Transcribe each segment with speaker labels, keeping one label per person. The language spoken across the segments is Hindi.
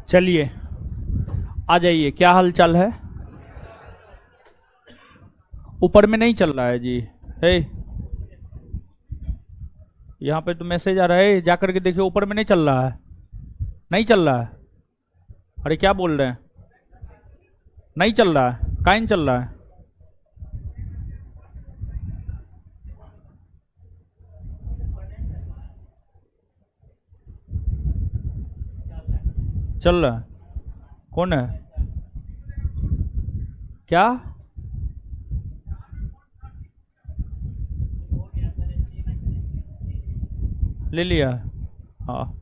Speaker 1: चलिए आ जाइए। क्या हाल चाल है? ऊपर में नहीं चल रहा है जी। है यहाँ पे तो मैसेज आ रहा है, जाकर के देखिए ऊपर में नहीं चल रहा है। नहीं चल रहा है? अरे क्या बोल रहे हैं? नहीं चल रहा है? काहे नहीं चल रहा है? चल रहा है? कौन है? क्या? ले लिया? हाँ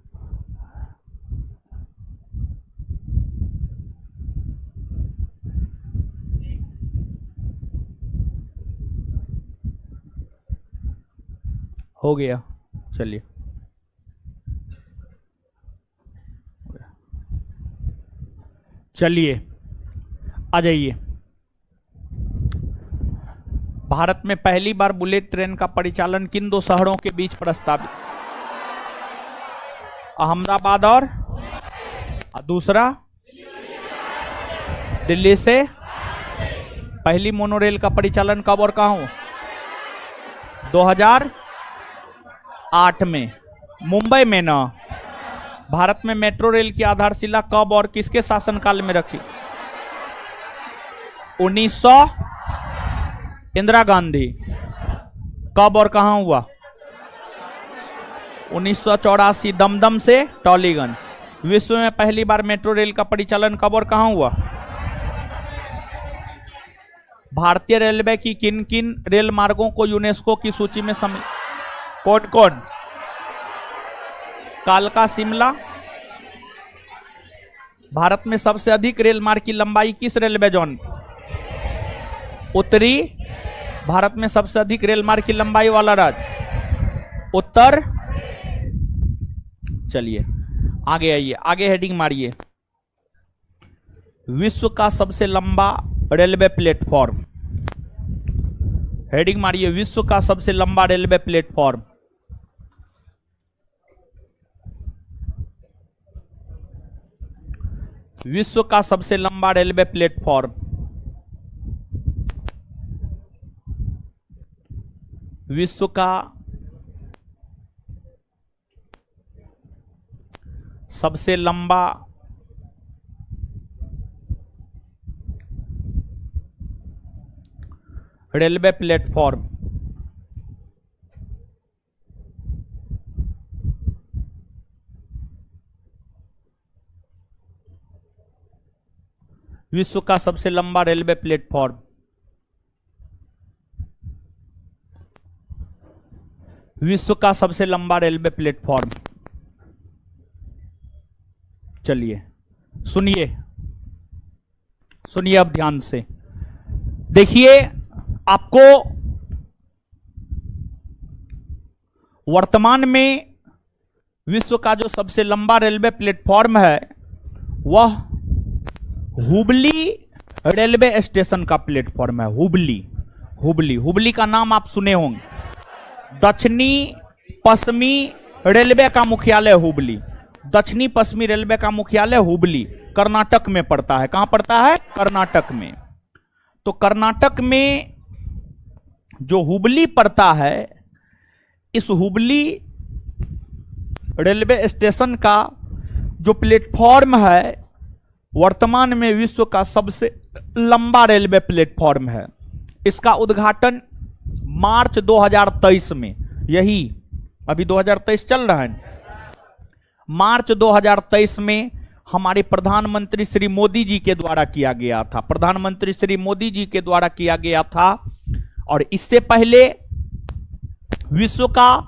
Speaker 1: हो गया। चलिए चलिए आ जाइए। भारत में पहली बार बुलेट ट्रेन का परिचालन किन दो शहरों के बीच प्रस्तावित? अहमदाबाद और दूसरा दिल्ली से। पहली मोनोरेल का परिचालन कब और कहां हुआ? 2008 में मुंबई में ना। भारत में मेट्रो रेल की आधारशिला कब और किसके शासनकाल में रखी? 1900 इंदिरा गांधी। कब और कहां हुआ? 1984 दमदम से टॉलीगंज। विश्व में पहली बार मेट्रो रेल का परिचालन कब और कहां हुआ? भारतीय रेलवे की किन किन रेल मार्गों को यूनेस्को की सूची में सम्मिलित? कौन कौन? कालका शिमला। भारत में सबसे अधिक रेल मार्ग की लंबाई किस रेलवे जोन? उत्तरी। भारत में सबसे अधिक रेल मार्ग की लंबाई वाला राज्य? उत्तर। चलिए आगे आइए, आगे हेडिंग मारिए। विश्व का सबसे लंबा रेलवे प्लेटफॉर्म। हेडिंग मारिए, विश्व का सबसे लंबा रेलवे प्लेटफॉर्म। विश्व का सबसे लंबा रेलवे प्लेटफॉर्म। विश्व का सबसे लंबा रेलवे प्लेटफॉर्म। विश्व का सबसे लंबा रेलवे प्लेटफॉर्म। विश्व का सबसे लंबा रेलवे प्लेटफॉर्म। चलिए सुनिए, सुनिए अब ध्यान से देखिए। आपको वर्तमान में विश्व का जो सबसे लंबा रेलवे प्लेटफॉर्म है वह हुबली रेलवे स्टेशन का प्लेटफॉर्म है। हुबली, हुबली, हुबली का नाम आप सुने होंगे। दक्षिणी पश्चिमी रेलवे का मुख्यालय हुबली। दक्षिणी पश्चिमी रेलवे का मुख्यालय हुबली कर्नाटक में पड़ता है। कहां पड़ता है? कर्नाटक में। तो कर्नाटक में जो हुबली पड़ता है, इस हुबली रेलवे स्टेशन का जो प्लेटफॉर्म है वर्तमान में विश्व का सबसे लंबा रेलवे प्लेटफॉर्म है। इसका उद्घाटन मार्च 2023 में, यही अभी 2023 चल रहा है, मार्च 2023 में हमारे प्रधानमंत्री श्री मोदी जी के द्वारा किया गया था। प्रधानमंत्री श्री मोदी जी के द्वारा किया गया था। और इससे पहले विश्व का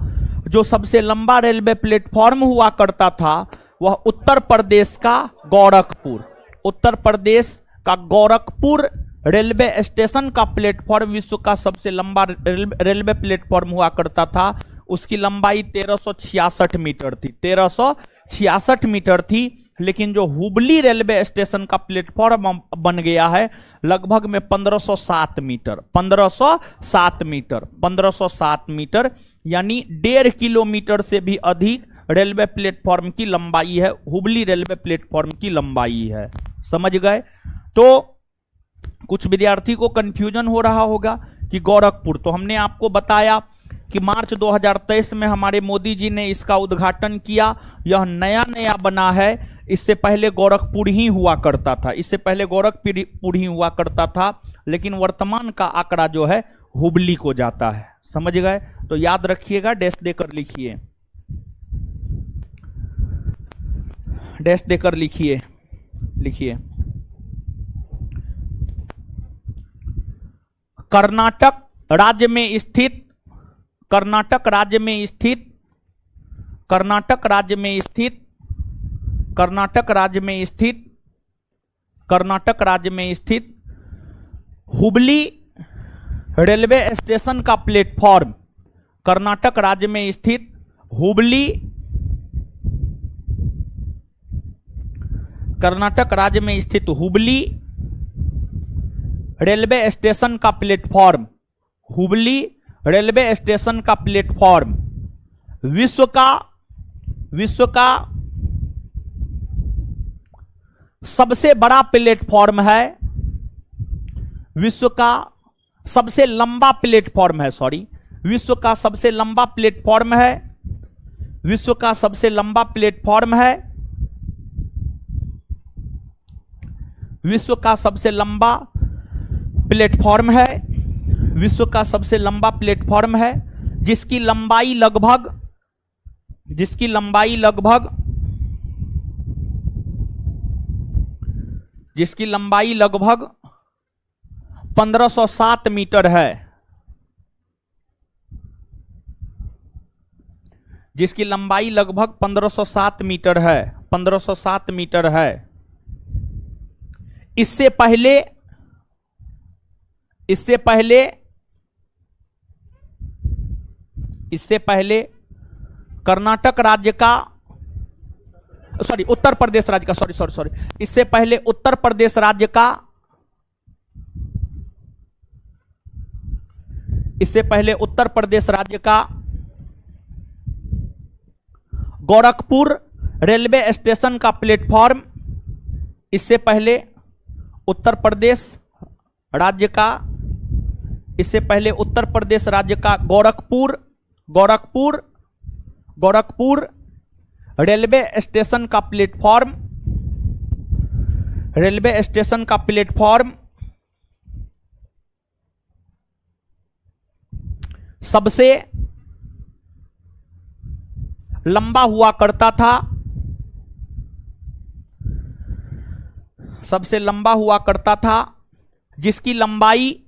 Speaker 1: जो सबसे लंबा रेलवे प्लेटफॉर्म हुआ करता था वह उत्तर प्रदेश का गोरखपुर, उत्तर प्रदेश का गोरखपुर रेलवे स्टेशन का प्लेटफॉर्म विश्व का सबसे लंबा रेलवे प्लेटफॉर्म हुआ करता था। उसकी लंबाई 1366 मीटर थी, 1366 मीटर थी। लेकिन जो हुबली रेलवे स्टेशन का प्लेटफॉर्म बन गया है लगभग में 1507 मीटर, 1507 मीटर, 1507 मीटर, यानी 1.5 किलोमीटर से भी अधिक रेलवे प्लेटफॉर्म की लंबाई है, हुबली रेलवे प्लेटफॉर्म की लंबाई है। समझ गए? तो कुछ विद्यार्थी को कंफ्यूजन हो रहा होगा कि गोरखपुर, तो हमने आपको बताया कि मार्च 2023 में हमारे मोदी जी ने इसका उद्घाटन किया। यह नया नया बना है, इससे पहले गोरखपुर ही हुआ करता था, इससे पहले गोरखपुर ही हुआ करता था, लेकिन वर्तमान का आंकड़ा जो है हुबली को जाता है। समझ गए? तो याद रखिएगा, डैश देकर लिखिए, डैश देकर लिखिए, लिखिए कर्नाटक राज्य में स्थित, कर्नाटक राज्य में स्थित, कर्नाटक राज्य में स्थित, कर्नाटक राज्य में स्थित, कर्नाटक राज्य में स्थित हुबली रेलवे स्टेशन का प्लेटफॉर्म, कर्नाटक राज्य में स्थित हुबली, कर्नाटक राज्य में स्थित हुबली रेलवे स्टेशन का प्लेटफॉर्म, हुबली रेलवे स्टेशन का प्लेटफॉर्म विश्व का सबसे बड़ा प्लेटफॉर्म है, विश्व का सबसे लंबा प्लेटफॉर्म है, सॉरी, विश्व का सबसे लंबा प्लेटफॉर्म है, विश्व का सबसे लंबा प्लेटफॉर्म है, विश्व का सबसे लंबा प्लेटफॉर्म है, विश्व का सबसे लंबा प्लेटफॉर्म है, जिसकी लंबाई लगभग 1507 मीटर है, जिसकी लंबाई लगभग 1507 मीटर है, 1507 मीटर है। इससे पहले कर्नाटक राज्य का, सॉरी उत्तर प्रदेश राज्य का, सॉरी, इससे पहले उत्तर प्रदेश राज्य का, इससे पहले उत्तर प्रदेश राज्य का गोरखपुर रेलवे स्टेशन का प्लेटफॉर्म, इससे पहले उत्तर प्रदेश राज्य का, इससे पहले उत्तर प्रदेश राज्य का गोरखपुर रेलवे स्टेशन का प्लेटफॉर्म, रेलवे स्टेशन का प्लेटफॉर्म सबसे लंबा हुआ करता था, सबसे लंबा हुआ करता था, जिसकी लंबाई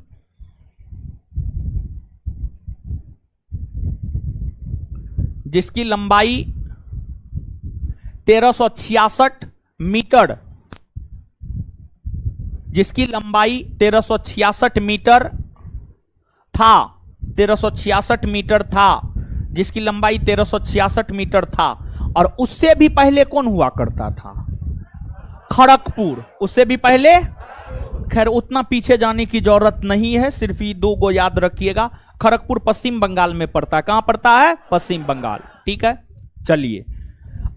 Speaker 1: 1366 मीटर, जिसकी लंबाई 1366 मीटर था, 1366 मीटर था, जिसकी लंबाई 1366 मीटर था। और उससे भी पहले कौन हुआ करता था? खड़गपुर। उससे भी पहले, खैर उतना पीछे जाने की जरूरत नहीं है, सिर्फ ये दो को याद रखिएगा। खड़गपुर पश्चिम बंगाल में पड़ता है। कहां पड़ता है? पश्चिम बंगाल। ठीक है, चलिए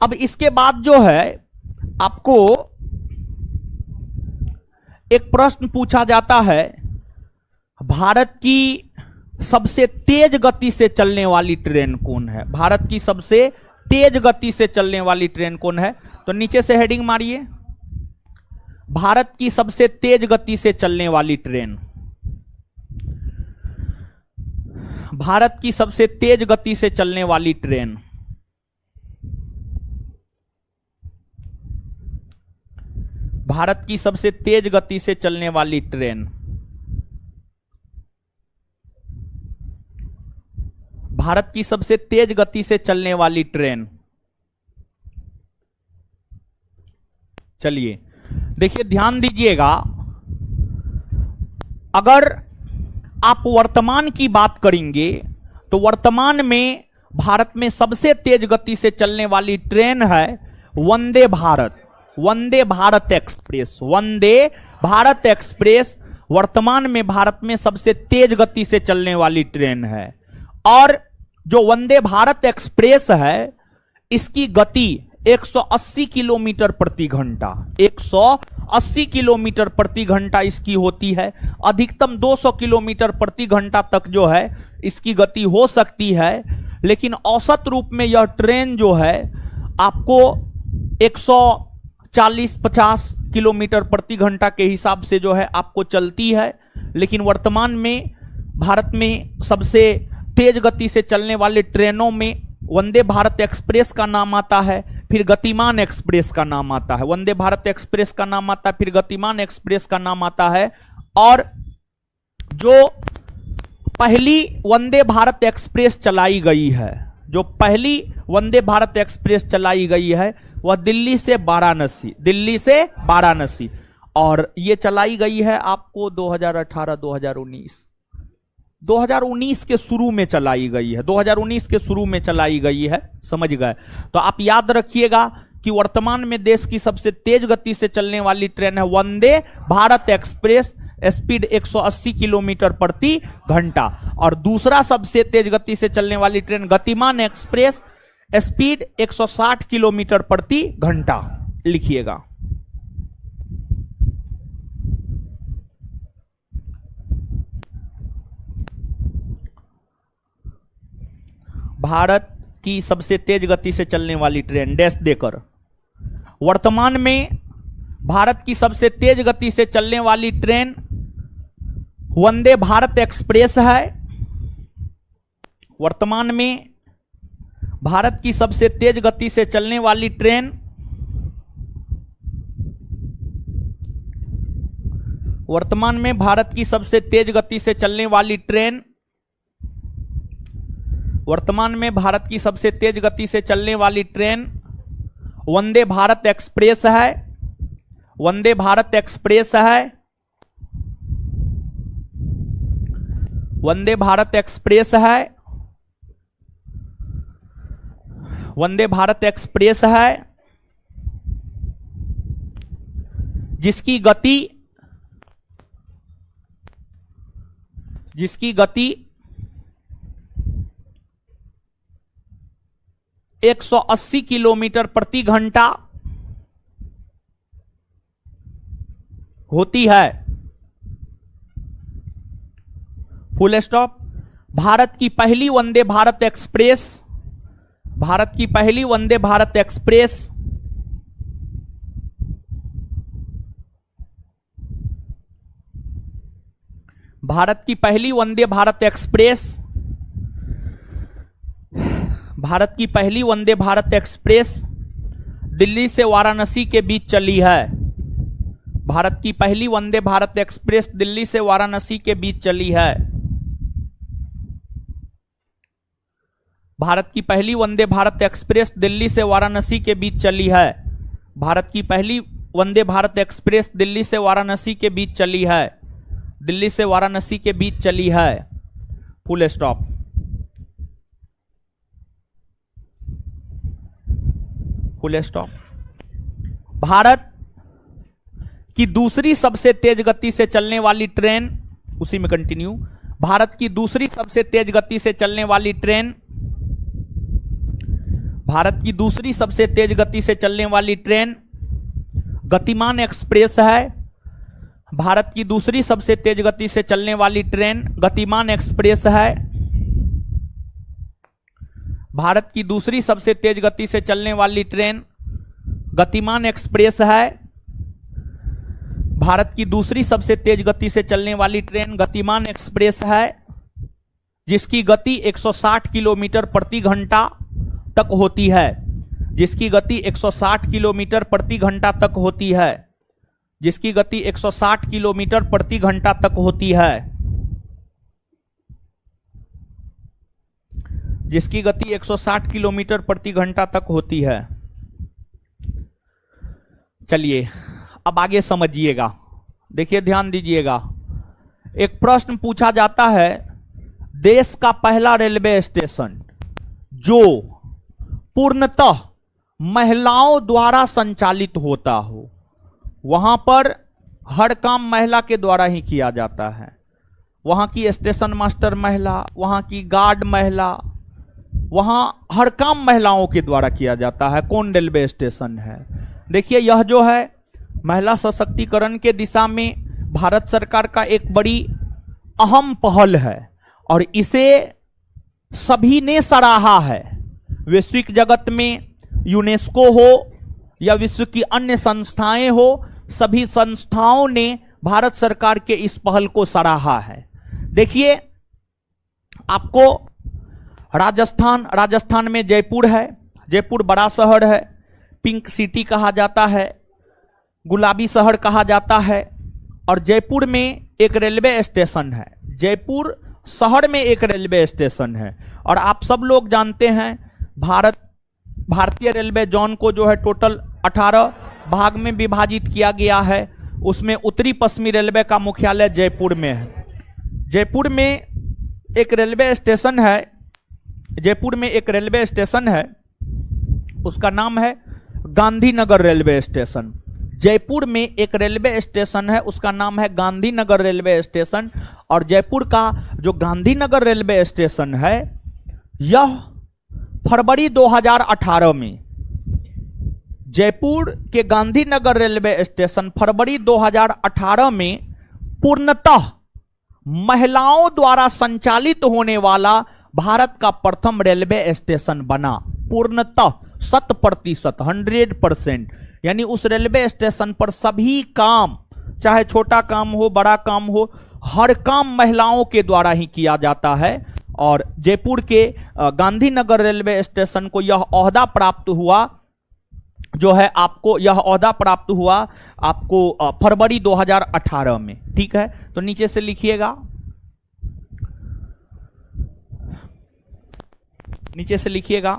Speaker 1: अब इसके बाद जो है आपको एक प्रश्न पूछा जाता है, भारत की सबसे तेज गति से चलने वाली ट्रेन कौन है? भारत की सबसे तेज गति से चलने वाली ट्रेन कौन है? तो नीचे से हेडिंग मारिए, भारत की सबसे तेज गति से चलने वाली ट्रेन, भारत की सबसे तेज गति से चलने वाली ट्रेन, भारत की सबसे तेज गति से चलने वाली ट्रेन, भारत की सबसे तेज गति से चलने वाली ट्रेन। चलिए देखिए, ध्यान दीजिएगा, अगर आप वर्तमान की बात करेंगे तो वर्तमान में भारत में सबसे तेज गति से चलने वाली ट्रेन है वंदे भारत, वंदे भारत एक्सप्रेस। वंदे भारत एक्सप्रेस वर्तमान में भारत में सबसे तेज गति से चलने वाली ट्रेन है। और जो वंदे भारत एक्सप्रेस है, इसकी गति 180 किलोमीटर प्रति घंटा, 180 किलोमीटर प्रति घंटा इसकी होती है। अधिकतम 200 किलोमीटर प्रति घंटा तक जो है इसकी गति हो सकती है, लेकिन औसत रूप में यह ट्रेन जो है आपको 140-50 किलोमीटर प्रति घंटा के हिसाब से जो है आपको चलती है। लेकिन वर्तमान में भारत में सबसे तेज गति से चलने वाले ट्रेनों में वंदे भारत एक्सप्रेस का नाम आता है, फिर गतिमान एक्सप्रेस का नाम आता है। वंदे भारत एक्सप्रेस का नाम आता है, फिर गतिमान एक्सप्रेस का नाम आता है। और जो पहली वंदे भारत एक्सप्रेस चलाई गई है, जो पहली वंदे भारत एक्सप्रेस चलाई गई है वह दिल्ली से वाराणसी, दिल्ली से वाराणसी, और ये चलाई गई है आपको 2018-2019 के शुरू में चलाई गई है, 2019 के शुरू में चलाई गई है, समझ गए। तो आप याद रखिएगा कि वर्तमान में देश की सबसे तेज गति से चलने वाली ट्रेन है Vande Bharat express, speed 180 kilometre प्रति घंटा। और दूसरा सबसे तेज गति से चलने वाली ट्रेन गतिमान एक्सप्रेस, स्पीड 160 किलोमीटर प्रति घंटा। लिखिएगा। भारत की सबसे तेज गति से चलने वाली ट्रेन डैश देकर, वर्तमान में भारत की सबसे तेज गति से चलने वाली ट्रेन वंदे भारत एक्सप्रेस है। वर्तमान में भारत की सबसे तेज गति से चलने वाली ट्रेन वर्तमान में भारत की सबसे तेज गति से चलने वाली ट्रेन वर्तमान में भारत की सबसे तेज गति से चलने वाली ट्रेन वंदे भारत एक्सप्रेस है, वंदे भारत एक्सप्रेस है, वंदे भारत एक्सप्रेस है, वंदे भारत एक्सप्रेस है, जिसकी गति 180 किलोमीटर प्रति घंटा होती है। Full stop. भारत की पहली वंदे भारत एक्सप्रेस, भारत की पहली वंदे भारत एक्सप्रेस भारत की पहली वंदे भारत एक्सप्रेस भारत की पहली वंदे भारत एक्सप्रेस दिल्ली से वाराणसी के बीच चली है। भारत की पहली वंदे भारत एक्सप्रेस दिल्ली से वाराणसी के बीच चली है। भारत की पहली वंदे भारत एक्सप्रेस दिल्ली से वाराणसी के बीच चली है। भारत की पहली वंदे भारत एक्सप्रेस दिल्ली से वाराणसी के बीच चली है। दिल्ली से वाराणसी के बीच चली है। Full stop. Full stop. Bharat की दूसरी सबसे तेज गति से चलने वाली ट्रेन, उसी में कंटिन्यू, भारत की दूसरी सबसे तेज गति से चलने वाली ट्रेन, भारत की दूसरी सबसे तेज गति से चलने वाली ट्रेन गतिमान एक्सप्रेस है। भारत की दूसरी सबसे तेज गति से चलने वाली ट्रेन गतिमान एक्सप्रेस है। भारत की दूसरी सबसे तेज गति से चलने वाली ट्रेन गतिमान एक्सप्रेस है। भारत की दूसरी सबसे तेज गति से चलने वाली ट्रेन गतिमान एक्सप्रेस है, जिसकी गति 160 किलोमीटर प्रति घंटा तक होती है। जिसकी गति 160 किलोमीटर प्रति घंटा तक होती है। जिसकी गति 160 किलोमीटर प्रति घंटा तक होती है। जिसकी गति 160 किलोमीटर प्रति घंटा तक होती है। चलिए अब आगे समझिएगा, देखिए ध्यान दीजिएगा। एक प्रश्न पूछा जाता है, देश का पहला रेलवे स्टेशन जो पूर्णतः महिलाओं द्वारा संचालित होता हो, वहां पर हर काम महिला के द्वारा ही किया जाता है। वहां की स्टेशन मास्टर महिला, वहां की गार्ड महिला, वहां हर काम महिलाओं के द्वारा किया जाता है। कौन रेलवे स्टेशन है? देखिए, यह जो है महिला सशक्तिकरण के दिशा में भारत सरकार का एक बड़ी अहम पहल है और इसे सभी ने सराहा है। वैश्विक जगत में यूनेस्को हो या विश्व की अन्य संस्थाएं हो, सभी संस्थाओं ने भारत सरकार के इस पहल को सराहा है। देखिए, आपको राजस्थान में जयपुर है। जयपुर बड़ा शहर है, पिंक सिटी कहा जाता है, गुलाबी शहर कहा जाता है। और जयपुर में एक रेलवे स्टेशन है, जयपुर शहर में एक रेलवे स्टेशन है। और आप सब लोग जानते हैं भारतीय रेलवे जोन को जो है टोटल 18 भाग में विभाजित किया गया है। उसमें उत्तरी पश्चिमी रेलवे का मुख्यालय जयपुर में है। जयपुर में एक रेलवे स्टेशन है, जयपुर में एक रेलवे स्टेशन है, उसका नाम है गांधीनगर रेलवे स्टेशन। जयपुर में एक रेलवे स्टेशन है, उसका नाम है गांधीनगर रेलवे स्टेशन। और जयपुर का जो गांधीनगर रेलवे स्टेशन है, यह फरवरी 2018 में, जयपुर के गांधीनगर रेलवे स्टेशन फरवरी 2018 में पूर्णतः महिलाओं द्वारा संचालित होने वाला भारत का प्रथम रेलवे स्टेशन बना। पूर्णतः 100%, 100%। यानी उस रेलवे स्टेशन पर सभी काम, चाहे छोटा काम हो बड़ा काम हो, हर काम महिलाओं के द्वारा ही किया जाता है। और जयपुर के गांधीनगर रेलवे स्टेशन को यह ओहदा प्राप्त हुआ, जो है आपको यह ओहदा प्राप्त हुआ आपको फरवरी 2018 में। ठीक है, तो नीचे से लिखिएगा, नीचे से लिखिएगा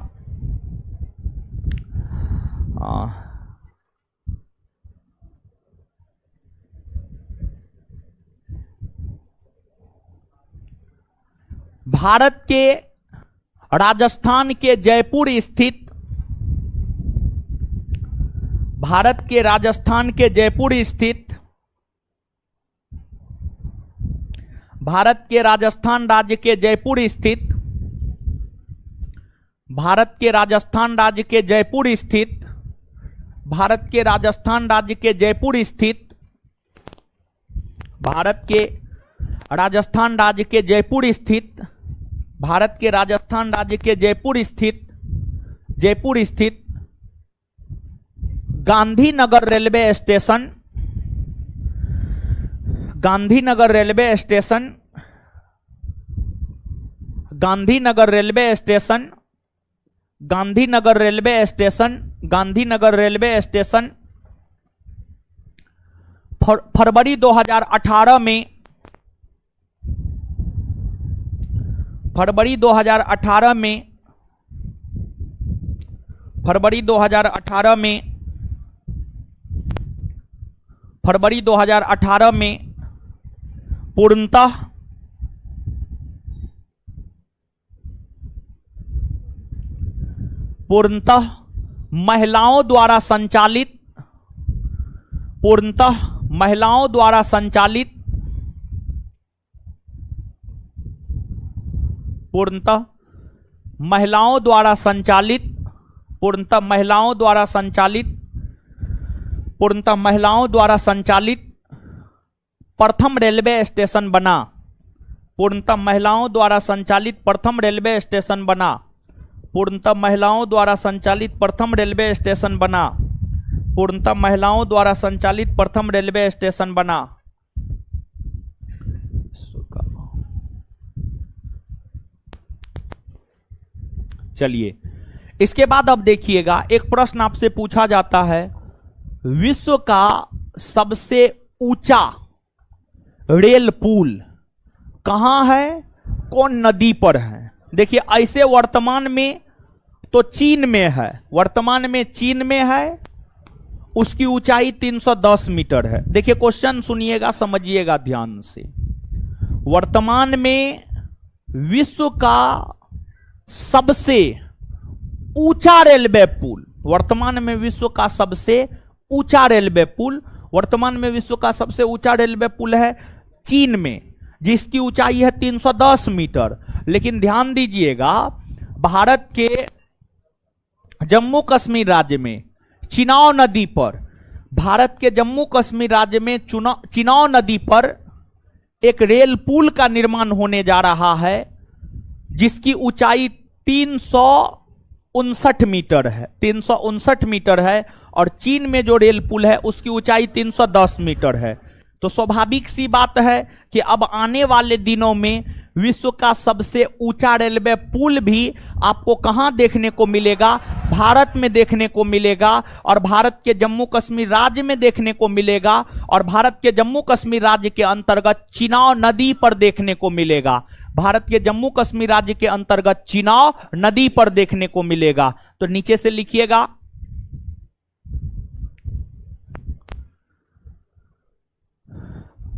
Speaker 1: भारत के राजस्थान के जयपुर स्थित, भारत के राजस्थान के जयपुर स्थित, भारत के राजस्थान राज्य के जयपुर स्थित, भारत के राजस्थान राज्य के जयपुर स्थित, भारत के राजस्थान राज्य के जयपुर स्थित, भारत के राजस्थान राज्य के जयपुर स्थित, भारत के राजस्थान राज्य के जयपुर स्थित, जयपुर स्थित Gandhinagar railway station, Gandhinagar railway station, Gandhinagar railway station, Gandhinagar railway station, Gandhinagar railway station फरवरी 2018 में, फरवरी 2018 में, फरवरी 2018 में, फरवरी 2018 में पूर्णतः महिलाओं द्वारा संचालित, पूर्णतः महिलाओं द्वारा संचालित, पूर्णतः महिलाओं द्वारा संचालित, पूर्णतः महिलाओं द्वारा संचालित, पूर्णतः महिलाओं द्वारा संचालित प्रथम रेलवे स्टेशन बना। पूर्णतः महिलाओं द्वारा संचालित प्रथम रेलवे स्टेशन बना। पूर्णतः महिलाओं द्वारा संचालित प्रथम रेलवे स्टेशन बना। पूर्णतः महिलाओं द्वारा संचालित प्रथम रेलवे स्टेशन बना। चलिए, इसके बाद अब देखिएगा, एक प्रश्न आपसे पूछा जाता है, विश्व का सबसे ऊंचा रेल पुल कहां है, कौन नदी पर है? देखिए, ऐसे वर्तमान में तो चीन में है, वर्तमान में चीन में है, उसकी ऊंचाई 310 मीटर है। देखिए, क्वेश्चन सुनिएगा, समझिएगा ध्यान से। वर्तमान में विश्व का सबसे ऊंचा रेलवे पुल, वर्तमान में विश्व का सबसे ऊंचा रेलवे पुल, वर्तमान में विश्व का सबसे ऊंचा रेलवे पुल है चीन में, जिसकी ऊंचाई है 310 मीटर। लेकिन ध्यान दीजिएगा, भारत के जम्मू कश्मीर राज्य में चिनाव नदी पर, भारत के जम्मू कश्मीर राज्य में चिनाव नदी पर एक रेल पुल का निर्माण होने जा रहा है, जिसकी ऊंचाई 359 मीटर है, 359 मीटर है। और चीन में जो रेल पुल है उसकी ऊंचाई 310 मीटर है। तो स्वाभाविक सी बात है कि अब आने वाले दिनों में विश्व का सबसे ऊंचा रेलवे पुल भी आपको कहां देखने को मिलेगा? भारत में देखने को मिलेगा, और भारत के जम्मू कश्मीर राज्य में देखने को मिलेगा, और भारत के जम्मू कश्मीर राज्य के अंतर्गत चिनाव नदी पर देखने को मिलेगा। भारत के जम्मू कश्मीर राज्य के अंतर्गत चिनाव नदी पर देखने को मिलेगा। तो नीचे से लिखिएगा,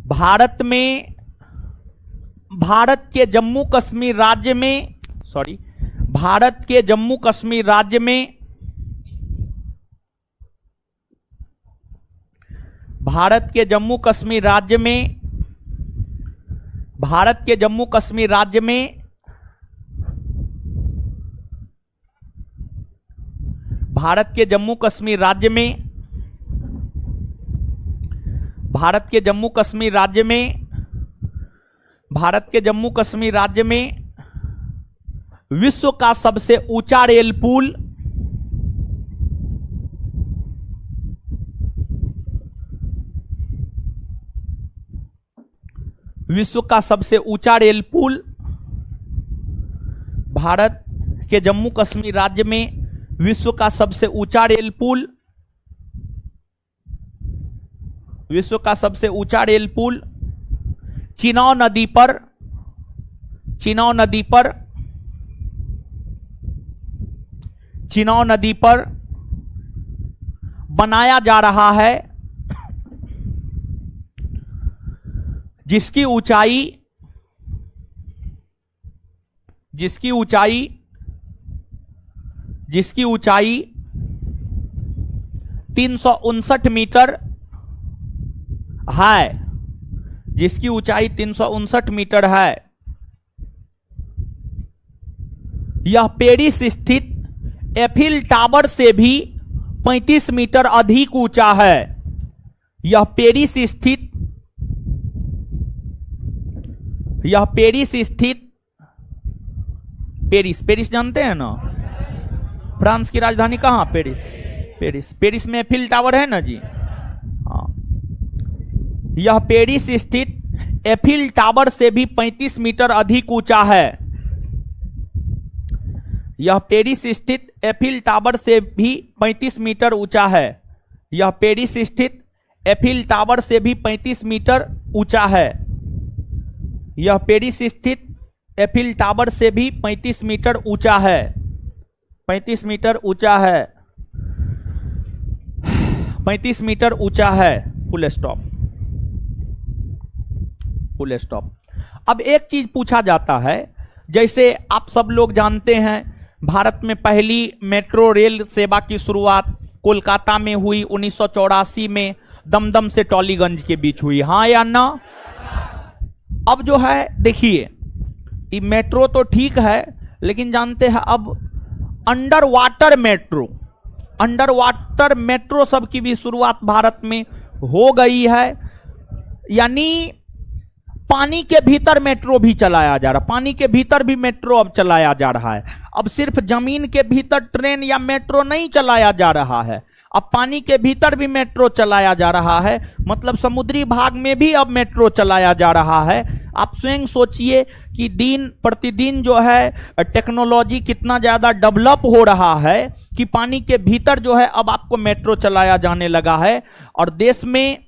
Speaker 1: भारत में, भारत के जम्मू कश्मीर राज्य में, भारत के जम्मू कश्मीर राज्य में, भारत के जम्मू कश्मीर राज्य में, भारत के जम्मू कश्मीर राज्य में भारत के जम्मू कश्मीर राज्य में, भारत के जम्मू कश्मीर राज्य में, भारत के जम्मू कश्मीर राज्य में विश्व का सबसे ऊंचा रेल पुल, विश्व का सबसे ऊंचा रेल पुल भारत के जम्मू कश्मीर राज्य में विश्व का सबसे ऊंचा रेल पुल, विश्व का सबसे ऊंचा रेल पुल चिनाव नदी पर, चिनाव नदी पर, चिनाव नदी पर बनाया जा रहा है, जिसकी ऊंचाई, जिसकी ऊंचाई, जिसकी ऊंचाई 359 मीटर है, जिसकी ऊंचाई 359 मीटर है। यह पेरिस स्थित एफिल टावर से भी 35 मीटर अधिक ऊंचा है। यह पेरिस स्थित, यह पेरिस स्थित, पेरिस, पेरिस जानते हैं ना, फ्रांस की राजधानी कहां? पेरिस, पेरिस, पेरिस में एफिल टावर है ना जी। हाँ, यह पेरिस स्थित एफिल टावर से भी 35 मीटर अधिक ऊंचा है। यह पेरिस स्थित एफिल टावर से भी 35 मीटर ऊंचा है। यह पेरिस स्थित एफिल टावर से भी 35 मीटर ऊंचा है। यह पेरिस स्थित एफिल टावर से भी 35 मीटर ऊंचा है, 35 मीटर ऊंचा है, 35 मीटर ऊंचा है। Full stop, full stop. अब एक चीज पूछा जाता है, जैसे आप सब लोग जानते हैं भारत में पहली मेट्रो रेल सेवा की शुरुआत कोलकाता में हुई 1984 में, दमदम से टॉलीगंज के बीच हुई, हाँ या ना? अब जो है देखिए, ये मेट्रो तो ठीक है, लेकिन जानते हैं अब under water metro, under water metro सब की भी शुरुआत भारत में हो गई है। यानी पानी के भीतर मेट्रो भी चलाया जा रहा, पानी के भीतर भी मेट्रो अब चलाया जा रहा है। अब सिर्फ जमीन के भीतर ट्रेन या मेट्रो नहीं चलाया जा रहा है, अब पानी के भीतर भी मेट्रो चलाया जा रहा है। मतलब समुद्री भाग में भी अब मेट्रो चलाया जा रहा है। आप स्वयं सोचिए कि दिन प्रतिदिन जो है टेक्नोलॉजी कितना ज्यादा डेवलप हो रहा है कि पानी के भीतर जो है अब आपको मेट्रो चलाया जाने लगा है। और देश में,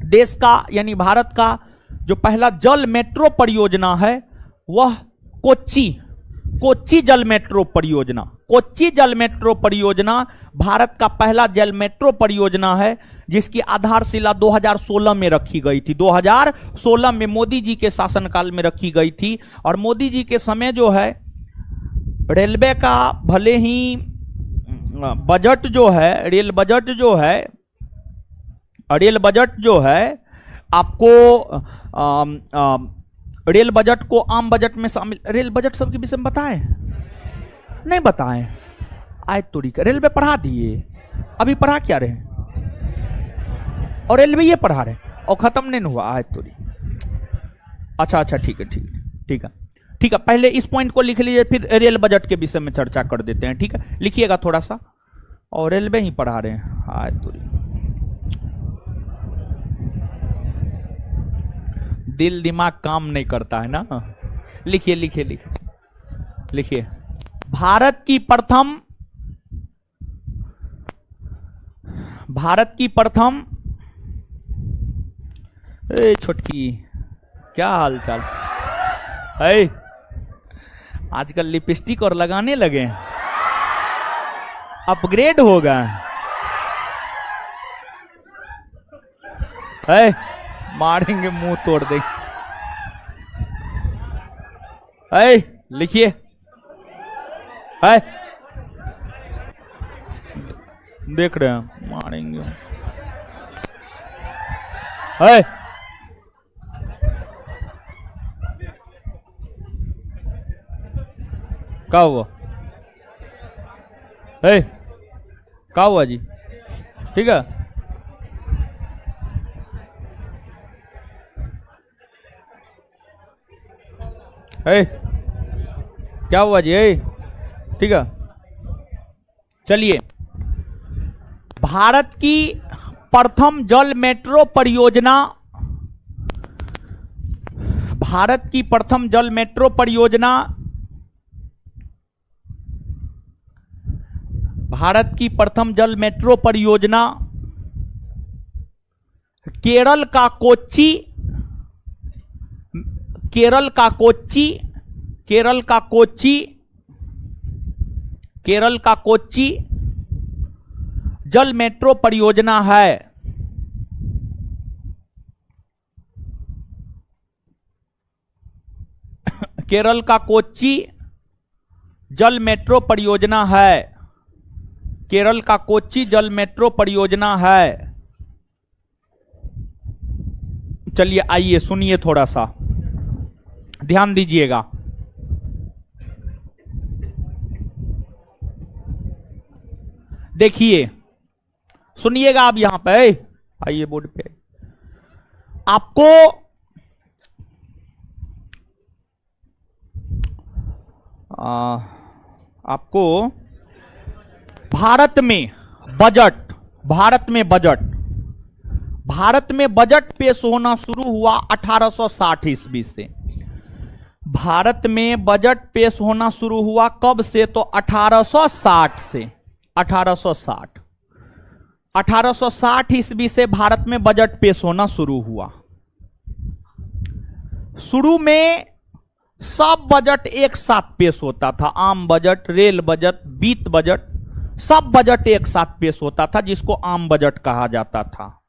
Speaker 1: देश का यानी भारत का जो पहला जल मेट्रो परियोजना है वह कोच्चि जल मेट्रो परियोजना, कोच्चि जल मेट्रो परियोजना भारत का पहला जल मेट्रो परियोजना है, जिसकी आधारशिला 2016 में रखी गई थी। 2016 में मोदी जी के शासनकाल में रखी गई थी। और मोदी जी के समय जो है रेलवे का भले ही बजट जो है, रेल बजट जो है, रेल बजट जो है आपको रेल बजट को आम बजट में शामिल, रेल बजट सबके विषय में बताएं, नहीं बताएं? आय तोड़ी का, रेलवे पढ़ा दिए, अभी पढ़ा क्या रहे? और रेलवे ये पढ़ा रहे और खत्म नहीं हुआ। आय तोड़ी। अच्छा अच्छा, ठीक है ठीक है ठीक है ठीक है, पहले इस पॉइंट को लिख लीजिए, फिर रेल बजट के विषय में चर्चा कर देते हैं। ठीक है, लिखिएगा थोड़ा सा। और रेलवे ही पढ़ा रहे हैं। आय तोड़ी, दिल दिमाग काम नहीं करता है ना। लिखिए लिखिए लिखिए लिखिए। भारत की प्रथम ए छोटकी, क्या हाल चाल है? आजकल लिपस्टिक और लगाने लगे हैं, अपग्रेड हो गए है। मारेंगे, मुंह तोड़ देंगे। है, लिखिए। है, देख रहे हैं, मारेंगे। है, क्या हुआ? है, क्या हुआ जी? ठीक है, है, क्या हुआ जी? है, ठीक है। चलिए, भारत की प्रथम जल मेट्रो परियोजना, भारत की प्रथम जल मेट्रो परियोजना, भारत की प्रथम जल मेट्रो परियोजना केरल का कोच्चि, केरल का कोच्चि, केरल का कोच्चि, केरल का कोच्चि जल मेट्रो परियोजना है। केरल का कोच्चि जल मेट्रो परियोजना है। केरल का कोच्चि जल मेट्रो परियोजना है। चलिए आइए सुनिए, थोड़ा सा ध्यान दीजिएगा। देखिए, सुनिएगा आप यहां पे, आइए बोर्ड पे। आपको आपको भारत में बजट, भारत में बजट, भारत में बजट पेश होना शुरू हुआ 1860 ईस्वी से। भारत में बजट पेश होना शुरू हुआ कब से? तो 1860 से। 1860 1860 ईस्वी से भारत में बजट पेश होना शुरू हुआ। शुरू में सब बजट एक साथ पेश होता था, आम बजट, रेल बजट, वित्त बजट, सब बजट एक साथ पेश होता था, जिसको आम बजट कहा जाता था।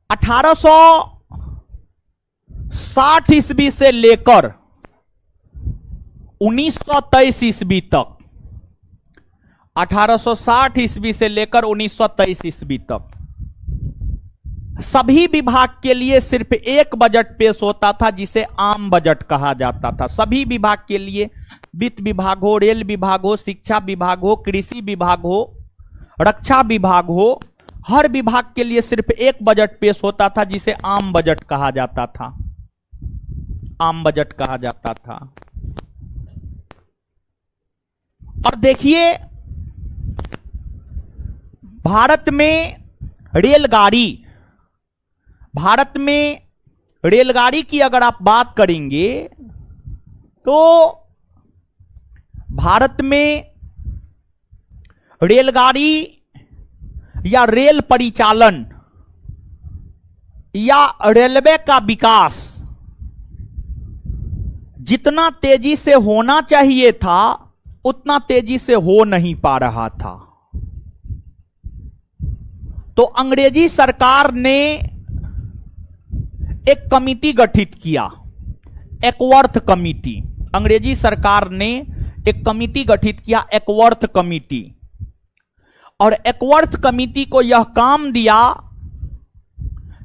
Speaker 1: 1860 ईस्वी से लेकर 1923 ईस्वी तक, 1860 ईस्वी से लेकर 1923 ईस्वी तक सभी विभाग के लिए सिर्फ एक बजट पेश होता था, जिसे आम बजट कहा जाता था। सभी विभाग के लिए, वित्त विभाग हो, रेल विभाग हो, शिक्षा विभाग हो, कृषि विभाग हो, रक्षा विभाग हो, हर विभाग के लिए सिर्फ एक बजट पेश होता था, जिसे आम बजट कहा जाता था। आम बजट कहा जाता था। और देखिए, भारत में रेलगाड़ी, भारत में रेलगाड़ी की अगर आप बात करेंगे तो भारत में रेलगाड़ी या रेल परिचालन या रेलवे का विकास जितना तेजी से होना चाहिए था, उतना तेजी से हो नहीं पा रहा था। तो अंग्रेजी सरकार ने एक कमिटी गठित किया, एकवर्थ कमिटी। अंग्रेजी सरकार ने एक कमिटी गठित किया, एकवर्थ कमिटी। और एकवर्थ कमिटी को यह काम दिया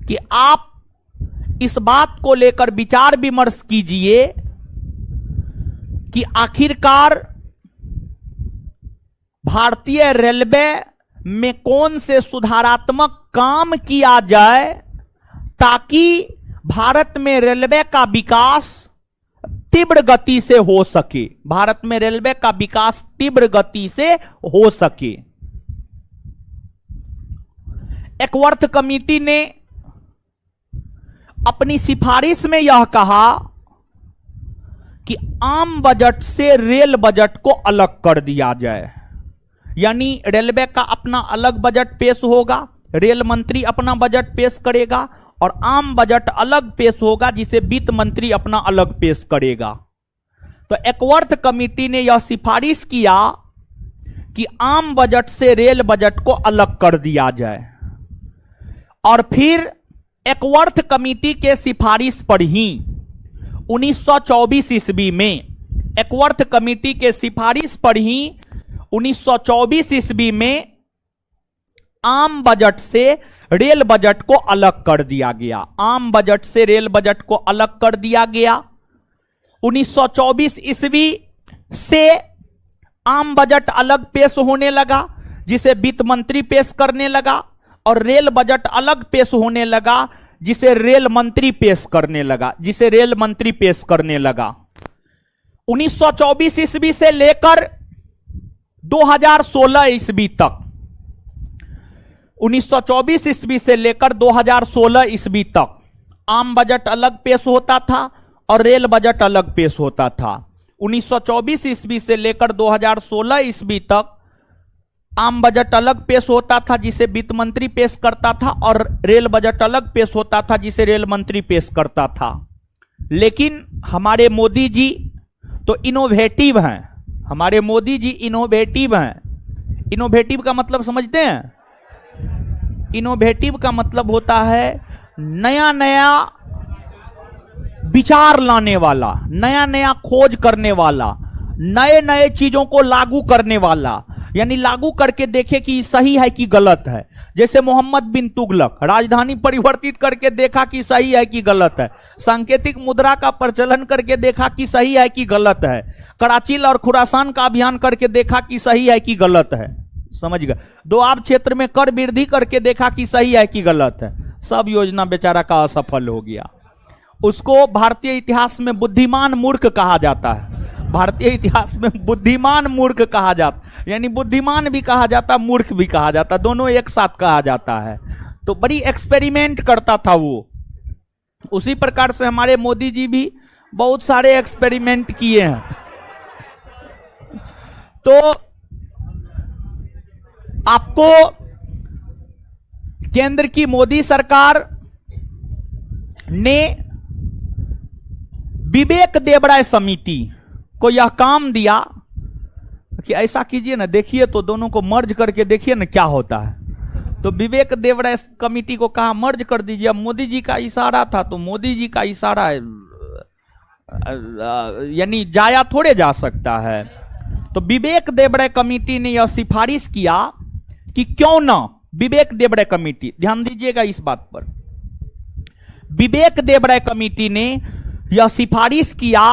Speaker 1: कि आप इस बात को लेकर विचार विमर्श कीजिए कि आखिरकार भारतीय रेलवे में कौन से सुधारात्मक काम किया जाए ताकि भारत में रेलवे का विकास तीव्र गति से हो सके, भारत में रेलवे का विकास तीव्र गति से हो सके। एकवर्थ कमेटी ने अपनी सिफारिश में यह कहा कि आम बजट से रेल बजट को अलग कर दिया जाए, यानी रेलवे का अपना अलग बजट पेश होगा, रेल मंत्री अपना बजट पेश करेगा और आम बजट अलग पेश होगा जिसे वित्त मंत्री अपना अलग पेश करेगा। तो एकवर्थ कमेटी ने यह सिफारिश किया कि आम बजट से रेल बजट को अलग कर दिया जाए और फिर एकवर्थ कमेटी के सिफारिश पर ही 1924 ईस्वी में, एकवर्थ कमेटी के सिफारिश पर ही 1924 ईस्वी में आम बजट से रेल बजट को अलग कर दिया गया, आम बजट से रेल बजट को अलग कर दिया गया। 1924 ईस्वी से आम बजट अलग पेश होने लगा जिसे वित्त मंत्री पेश करने लगा और रेल बजट अलग पेश होने लगा जिसे रेल मंत्री पेश करने लगा, जिसे रेल मंत्री पेश करने लगा। 1924 ईस्वी से लेकर 2016 ईस्वी तक, 1924 ईस्वी से लेकर 2016 ईस्वी तक आम बजट अलग पेश होता था और रेल बजट अलग पेश होता था। 1924 ईस्वी से लेकर 2016 ईस्वी तक आम बजट अलग पेश होता था जिसे वित्त मंत्री पेश करता था और रेल बजट अलग पेश होता था जिसे रेल मंत्री पेश करता था। लेकिन हमारे मोदी जी तो इनोवेटिव हैं, हमारे मोदी जी इनोवेटिव हैं। इनोवेटिव का मतलब समझते हैं? इनोवेटिव का मतलब होता है नया नया विचार लाने वाला, नया नया खोज करने वाला, नए नए चीजों को लागू करने वाला, यानी लागू करके देखे कि सही है कि गलत है। जैसे मोहम्मद बिन तुगलक राजधानी परिवर्तित करके देखा कि सही है कि गलत है, सांकेतिक मुद्रा का प्रचलन करके देखा कि सही है कि गलत है, कराची और खुरासान का अभियान करके देखा कि सही है कि गलत है, समझ गए। दोआब क्षेत्र में कर वृद्धि करके देखा कि सही है कि गलत है, सब योजना बेचारा का असफल हो गया। उसको भारतीय इतिहास में बुद्धिमान मूर्ख कहा जाता है, भारतीय इतिहास में बुद्धिमान मूर्ख कहा जाता, यानी बुद्धिमान भी कहा जाता, मूर्ख भी कहा जाता, दोनों एक साथ कहा जाता है। तो बड़ी एक्सपेरिमेंट करता था वो। उसी प्रकार से हमारे मोदी जी भी बहुत सारे एक्सपेरिमेंट किए हैं। तो आपको केंद्र की मोदी सरकार ने विवेक देवराय समिति को यह काम दिया कि ऐसा कीजिए ना, देखिए तो दोनों को मर्ज करके देखिए ना क्या होता है। तो विवेक देवराय कमेटी को कहा मर्ज कर दीजिए। अब मोदी जी का इशारा था तो मोदी जी का इशारा यानी जाया थोड़े जा सकता है। तो विवेक देवराय कमेटी ने यह सिफारिश किया कि क्यों ना, विवेक देवराय कमेटी, ध्यान दीजिएगा इस बात पर, विवेक देवराय कमेटी ने यह सिफारिश किया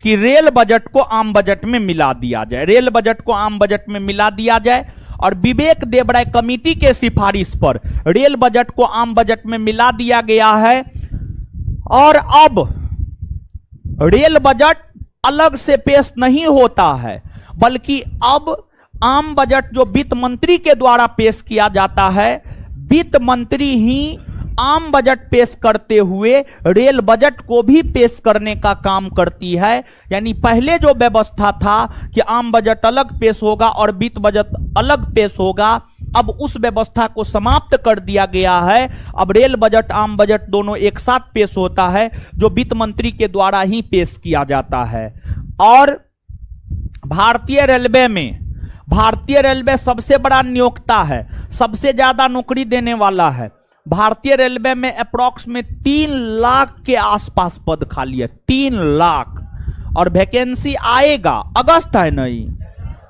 Speaker 1: कि रेल बजट को आम बजट में मिला दिया जाए, रेल बजट को आम बजट में मिला दिया जाए। और विवेक देवराय कमेटी के सिफारिश पर रेल बजट को आम बजट में मिला दिया गया है। और अब रेल बजट अलग से पेश नहीं होता है, बल्कि अब आम बजट जो वित्त मंत्री के द्वारा पेश किया जाता है, वित्त मंत्री ही आम बजट पेश करते हुए रेल बजट को भी पेश करने का काम करती है। यानी पहले जो व्यवस्था था कि आम बजट अलग पेश होगा और वित्त बजट अलग पेश होगा, अब उस व्यवस्था को समाप्त कर दिया गया है। अब रेल बजट आम बजट दोनों एक साथ पेश होता है, जो वित्त मंत्री के द्वारा ही पेश किया जाता है। और भारतीय रेलवे सबसे बड़ा नियोक्ता है, सबसे ज्यादा नौकरी देने वाला है। भारतीय रेलवे में अप्रॉक्स में 3 लाख के आसपास पद खाली है, 3 लाख। और वैकेंसी आएगा, अगस्त है नहीं,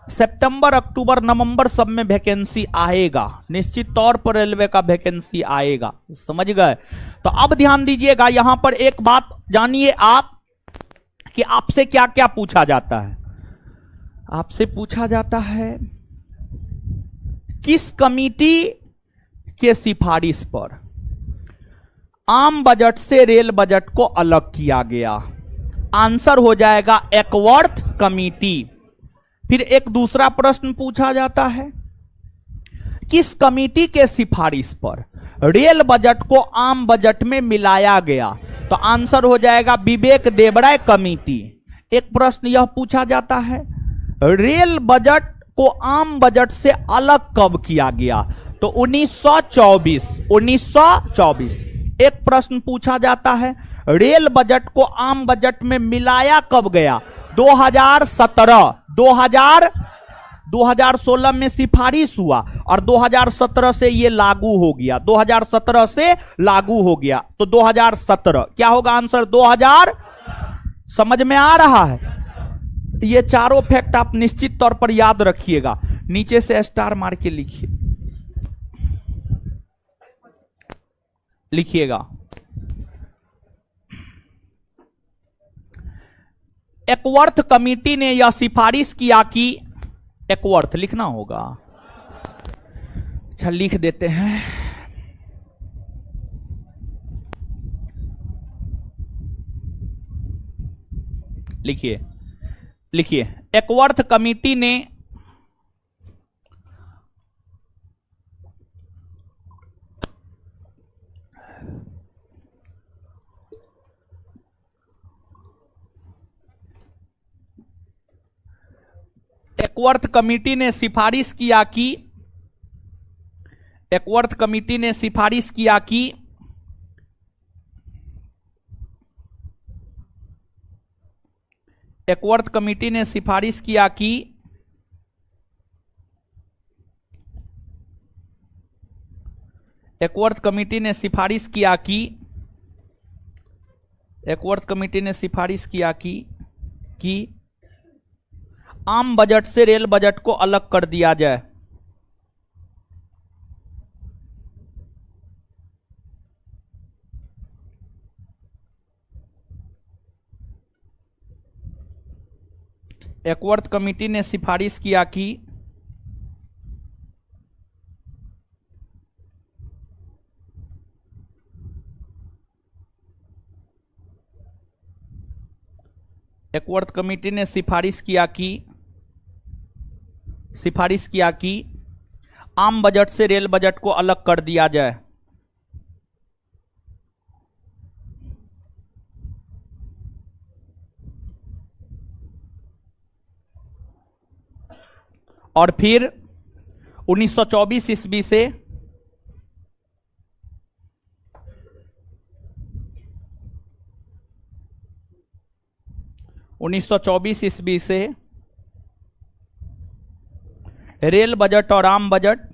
Speaker 1: सितंबर अक्टूबर नवंबर सब में वैकेंसी आएगा, निश्चित तौर पर रेलवे का वैकेंसी आएगा, समझ गए। तो अब ध्यान दीजिएगा, यहां पर एक बात जानिए आप कि आपसे क्या क्या पूछा जाता है। आपसे पूछा जाता है किस कमिटी के सिफारिश पर आम बजट से रेल बजट को अलग किया गया? आंसर हो जाएगा एकवर्थ कमिटी। फिर एक दूसरा प्रश्न पूछा जाता है, किस कमिटी के सिफारिश पर रेल बजट को आम बजट में मिलाया गया? तो आंसर हो जाएगा विवेक देबराय कमिटी। एक प्रश्न यह पूछा जाता है, रेल बजट को आम बजट से अलग कब किया गया? तो 1924। एक प्रश्न पूछा जाता है, रेल बजट को आम बजट में मिलाया कब गया? 2017। 2016 में सिफारिश हुआ और 2017 से यह लागू हो गया। 2017 से लागू हो गया, तो 2017 क्या होगा आंसर? 2000। समझ में आ रहा है? ये चारों फैक्ट आप निश्चित तौर पर याद रखिएगा। नीचे से स्टार मार के लिखिएगा। एकवर्थ कमिटी ने यह सिफारिश किया कि, एकवर्थ लिखना होगा, अच्छा लिख देते हैं। लिखिए एकवर्थ कमिटी ने एकवर्थ कमिटी ने सिफारिश किया कि, एकवर्थ कमिटी ने सिफारिश किया कि एकवर्थ कमिटी ने सिफारिश किया कि एकवर्थ कमिटी ने सिफारिश किया कि एकवर्थ कमिटी ने सिफारिश किया कि आम बजट से रेल बजट को अलग कर दिया जाए। एकवर्थ कमिटी ने सिफारिश किया कि एकवर्थ कमिटी ने सिफारिश किया कि आम बजट से रेल बजट को अलग कर दिया जाए। और फिर 1924 ईस्वी से रेल बजट और आम बजट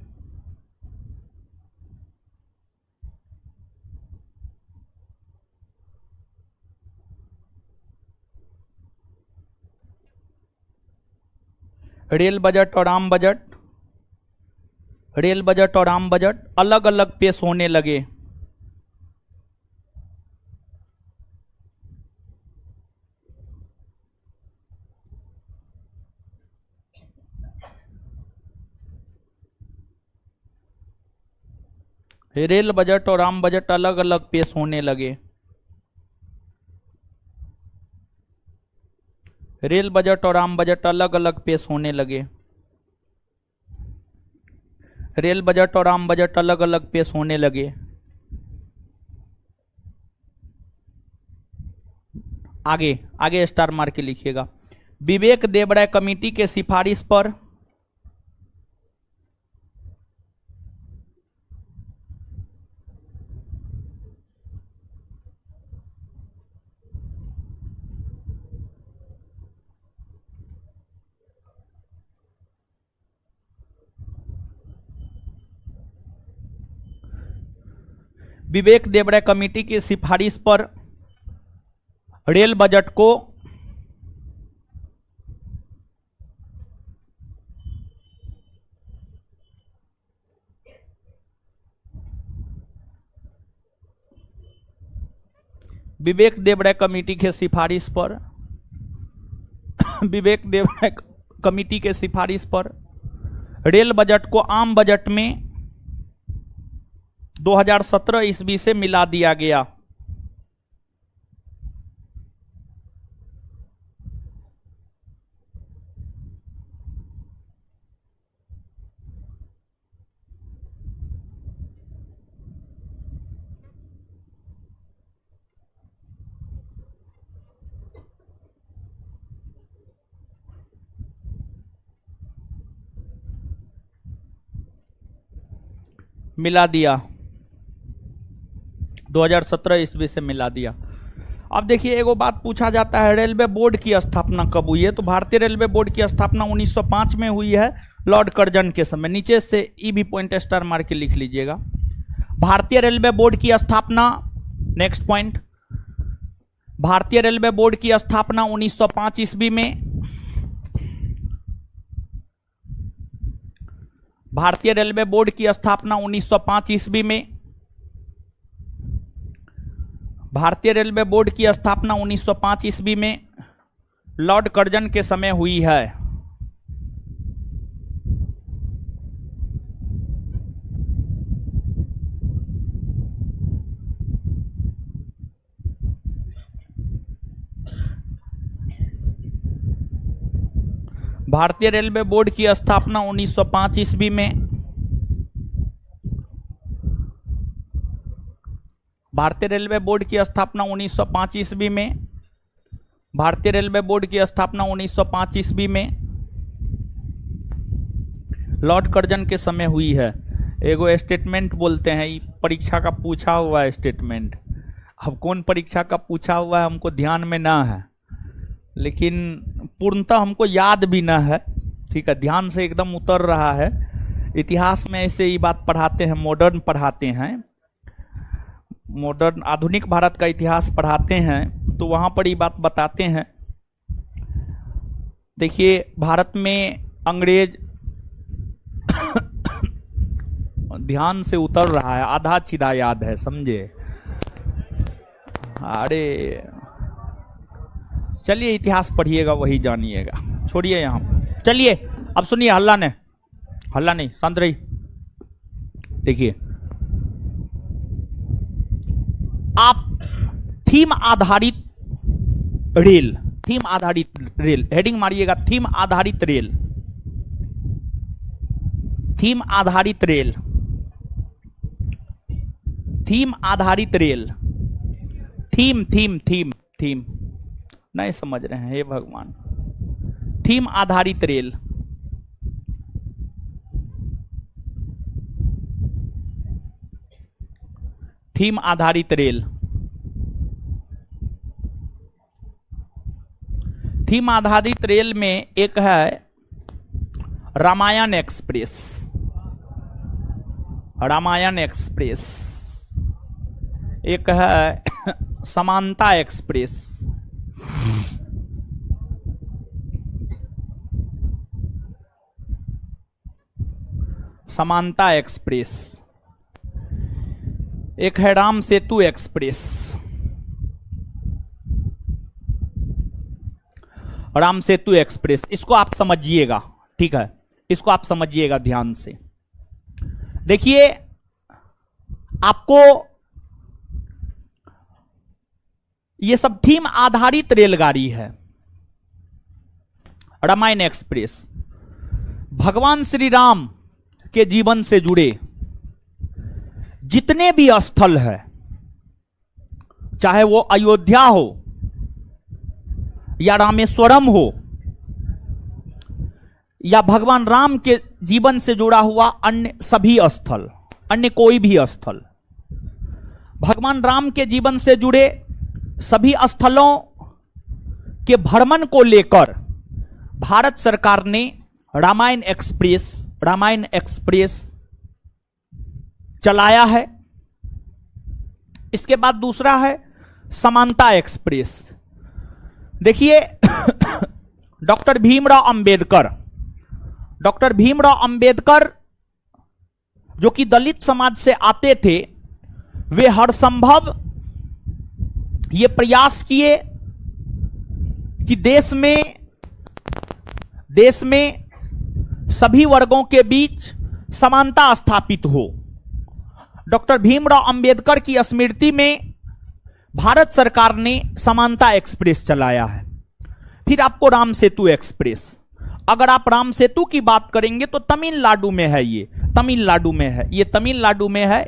Speaker 1: रेल बजट और आम बजट अलग अलग पेश होने लगे। रेल बजट और आम बजट अलग अलग पेश होने लगे। रेल बजट और आम बजट अलग अलग पेश होने लगे। रेल बजट और आम बजट अलग अलग पेश होने लगे। आगे स्टार मार के लिखिएगा। विवेक देबराय कमेटी के सिफारिश पर विवेक देबराय कमेटी की सिफारिश पर रेल बजट को विवेक देबराय कमेटी के सिफारिश पर विवेक देबराय कमेटी के सिफारिश पर रेल बजट को आम बजट में 2017 ईस्वी से मिला दिया गया। मिला दिया 2017 ईस्वी से मिला दिया। अब देखिए एगो बात पूछा जाता है, रेलवे बोर्ड की स्थापना कब हुई है? तो भारतीय रेलवे बोर्ड की स्थापना 1905 में हुई है, लॉर्ड कर्जन के समय। नीचे से ई भी पॉइंट स्टार मार के लिख लीजिएगा। भारतीय रेलवे बोर्ड की स्थापना, नेक्स्ट पॉइंट, भारतीय रेलवे बोर्ड की स्थापना 1905 ईस्वी में। भारतीय रेलवे बोर्ड की स्थापना 1905 ईस्वी में। भारतीय रेलवे बोर्ड की स्थापना 1905 ईस्वी में लॉर्ड कर्जन के समय हुई है। भारतीय रेलवे बोर्ड की स्थापना 1905 ईस्वी में। भारतीय रेलवे बोर्ड की स्थापना 1905 ईस्वी में। भारतीय रेलवे बोर्ड की स्थापना 1905 ईस्वी में लॉर्ड कर्जन के समय हुई है। एगो स्टेटमेंट बोलते हैं, परीक्षा का पूछा हुआ है स्टेटमेंट। अब कौन परीक्षा का पूछा हुआ है हमको ध्यान में ना है, लेकिन पूर्णतः हमको याद भी ना है, ठीक है, ध्यान से एकदम उतर रहा है। इतिहास में ऐसे ही बात पढ़ाते हैं, मॉडर्न पढ़ाते हैं, मॉडर्न आधुनिक भारत का इतिहास पढ़ाते हैं, तो वहां पर ये बात बताते हैं। देखिए भारत में अंग्रेज ध्यान से उतर रहा है, आधा सीधा याद है, समझे? अरे चलिए इतिहास पढ़िएगा, वही जानिएगा, छोड़िए यहां। चलिए अब सुनिए, हल्ला नहीं, शांत रही। देखिए आप थीम आधारित रेल, थीम आधारित रेल, हेडिंग मारिएगा, थीम आधारित रेल, थीम आधारित रेल, थीम आधारित rail, theme theme theme theme नहीं समझ रहे हैं, हे भगवान। थीम आधारित रेल, थीम आधारित रेल, थीम आधारित रेल में एक है रामायण एक्सप्रेस, रामायण एक्सप्रेस, एक है समानता एक्सप्रेस, समानता एक्सप्रेस, एक है राम सेतु एक्सप्रेस, राम सेतु एक्सप्रेस। इसको आप समझिएगा, ठीक है, इसको आप समझिएगा ध्यान से। देखिए आपको ये सब थीम आधारित रेलगाड़ी है। रामायण एक्सप्रेस भगवान श्री राम के जीवन से जुड़े जितने भी स्थल है, चाहे वो अयोध्या हो या रामेश्वरम हो या भगवान राम के जीवन से जुड़ा हुआ अन्य सभी स्थल, अन्य कोई भी स्थल, भगवान राम के जीवन से जुड़े सभी स्थलों के भ्रमण को लेकर भारत सरकार ने रामायण एक्सप्रेस चलाया है। इसके बाद दूसरा है समानता एक्सप्रेस। देखिए डॉक्टर भीमराव अंबेडकर जो कि दलित समाज से आते थे, वे हर संभव ये प्रयास किए कि देश में सभी वर्गों के बीच समानता स्थापित हो। डॉक्टर भीमराव अंबेडकर की स्मृति में भारत सरकार ने समानता एक्सप्रेस चलाया है। फिर आपको राम सेतु एक्सप्रेस, अगर आप राम सेतु की बात करेंगे तो तमिलनाडु में है, ये तमिलनाडु में है, ये तमिलनाडु में है,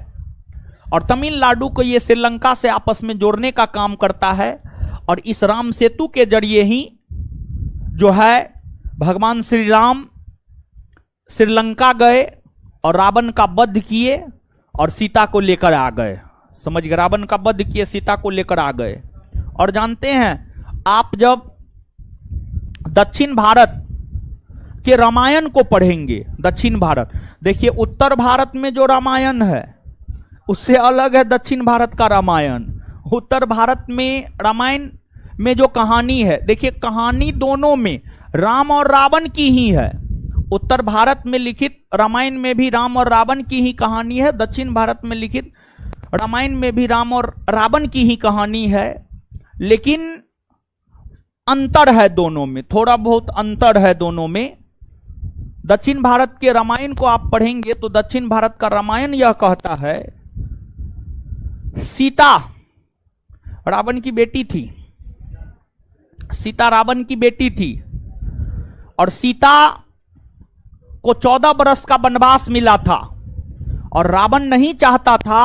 Speaker 1: और तमिलनाडु को ये श्रीलंका से आपस में जोड़ने का काम करता है। और इस राम सेतु के जरिए ही जो है भगवान श्री राम श्रीलंका गए और रावण का वध किए और सीता को लेकर आ गए। समझ गए, रावण का वध किए, सीता को लेकर आ गए। और जानते हैं आप जब दक्षिण भारत के रामायण को पढ़ेंगे, दक्षिण भारत, देखिए उत्तर भारत में जो रामायण है उससे अलग है दक्षिण भारत का रामायण। उत्तर भारत में रामायण में जो कहानी है, देखिए कहानी दोनों में राम और रावण की ही है। उत्तर भारत में लिखित रामायण में भी राम और रावण की ही कहानी है, दक्षिण भारत में लिखित रामायण में भी राम और रावण की ही कहानी है, लेकिन अंतर है दोनों में, थोड़ा बहुत अंतर है दोनों में। दक्षिण भारत के रामायण को आप पढ़ेंगे तो दक्षिण भारत का रामायण यह कहता है सीता रावण की बेटी थी, सीता रावण की बेटी थी, और सीता को 14 वर्ष का वनवास मिला था, और रावण नहीं चाहता था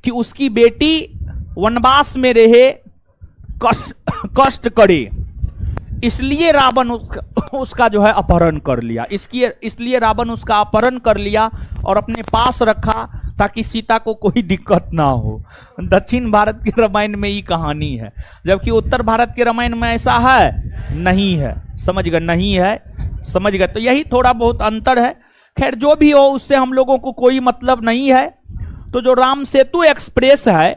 Speaker 1: कि उसकी बेटी वनवास में रहे, कष्ट करे, इसलिए रावण उसका जो है अपहरण कर लिया। इसलिए रावण उसका अपहरण कर लिया और अपने पास रखा ताकि सीता को कोई दिक्कत ना हो। दक्षिण भारत के रामायण में ये कहानी है, जबकि उत्तर भारत के रामायण में ऐसा है नहीं है। समझ गए, नहीं है, समझ गए। तो यही थोड़ा बहुत अंतर है। खैर जो भी हो उससे हम लोगों को कोई मतलब नहीं है। तो जो राम सेतु एक्सप्रेस है,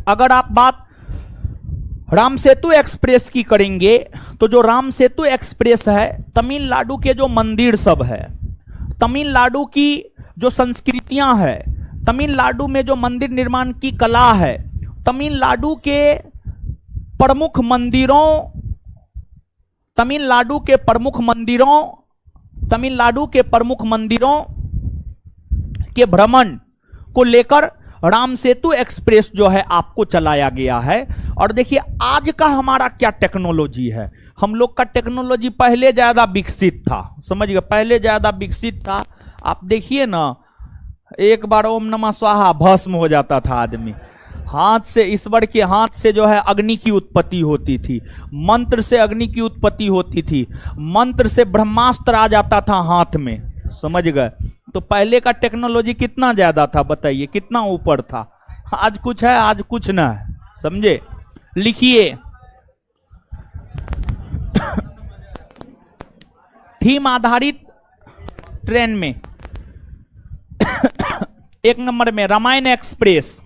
Speaker 1: अगर आप बात राम सेतु एक्सप्रेस की करेंगे तो जो राम सेतु एक्सप्रेस है, तमिलनाडु के जो मंदिर सब है, तमिलनाडु की जो संस्कृतियां है, तमिलनाडु में जो मंदिर निर्माण की कला है, तमिलनाडु के प्रमुख मंदिरों, तमिलनाडु के प्रमुख मंदिरों के भ्रमण को लेकर राम सेतु एक्सप्रेस जो है आपको चलाया गया है। और देखिए आज का हमारा क्या टेक्नोलॉजी है, हम लोग का टेक्नोलॉजी पहले ज्यादा विकसित था। समझ गए, पहले ज्यादा विकसित था। आप देखिए ना, एक बार ओम नमः स्वाहा भस्म हो जाता था आदमी, हाथ से, ईश्वर के हाथ से जो है अग्नि की उत्पत्ति होती थी, मंत्र से अग्नि की उत्पत्ति होती थी, मंत्र से ब्रह्मास्त्र आ जाता था हाथ में। समझ गए, तो पहले का टेक्नोलॉजी कितना ज्यादा था, बताइए कितना ऊपर था। आज कुछ है, आज कुछ ना है। समझे, लिखिए थीम आधारित ट्रेन में 1 नंबर में रामायण एक्सप्रेस,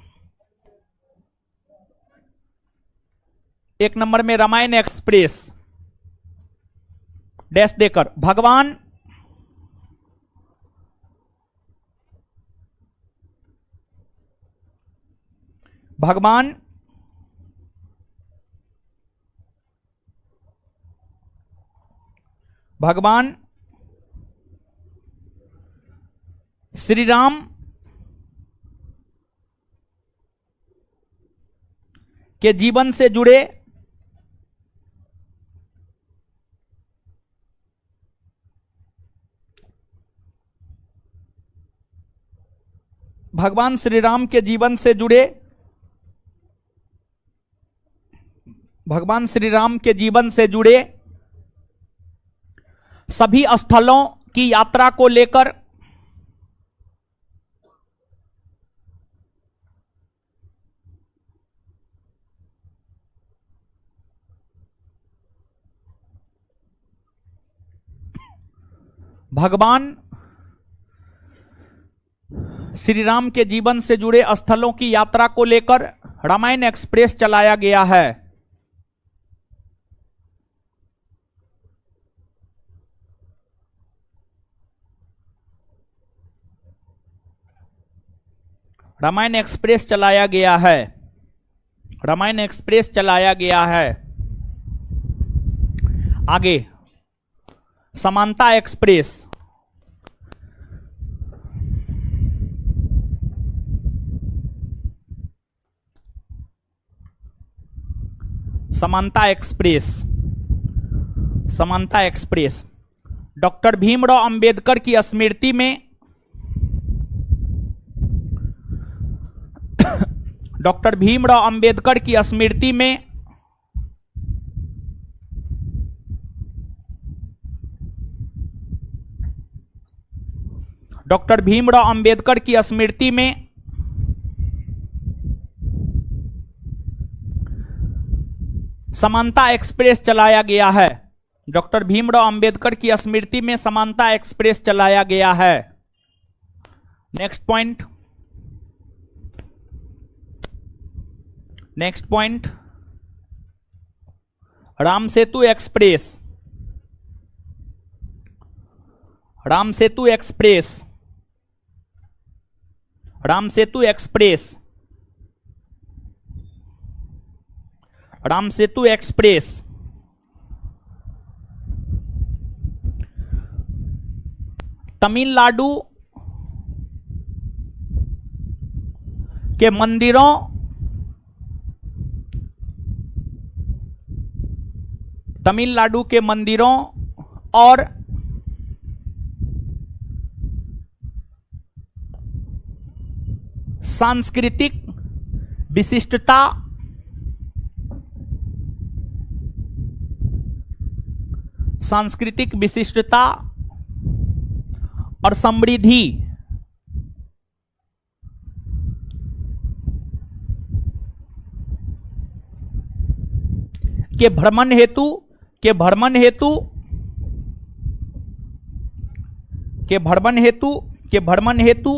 Speaker 1: 1 नंबर में रामायण एक्सप्रेस डैश देकर भगवान श्री राम के जीवन से जुड़े भगवान श्री राम के जीवन से जुड़े सभी स्थलों की यात्रा को लेकर भगवान श्री राम के जीवन से जुड़े स्थलों की यात्रा को लेकर रामायण एक्सप्रेस चलाया गया है। रामायण एक्सप्रेस चलाया गया है, रामायण एक्सप्रेस चलाया गया है। आगे समानता एक्सप्रेस, समानता एक्सप्रेस, समानता एक्सप्रेस डॉक्टर भीमराव अंबेडकर की स्मृति में डॉक्टर भीमराव अंबेडकर की स्मृति में डॉक्टर भीमराव अंबेडकर की स्मृति में समानता एक्सप्रेस चलाया गया है। डॉक्टर भीमराव अंबेडकर की स्मृति में समानता एक्सप्रेस चलाया गया है। Next point, next point, Ram Setu express, Ram Setu express, Ram Setu express, Ram Setu express Tamil Nadu के मंदिरों तमिलनाडु के मंदिरों और सांस्कृतिक विशिष्टता सांस्कृतिक विशिष्टता और समृद्धि के भ्रमण हेतु के भ्रमण हेतु के भ्रमण हेतु के भ्रमण हेतु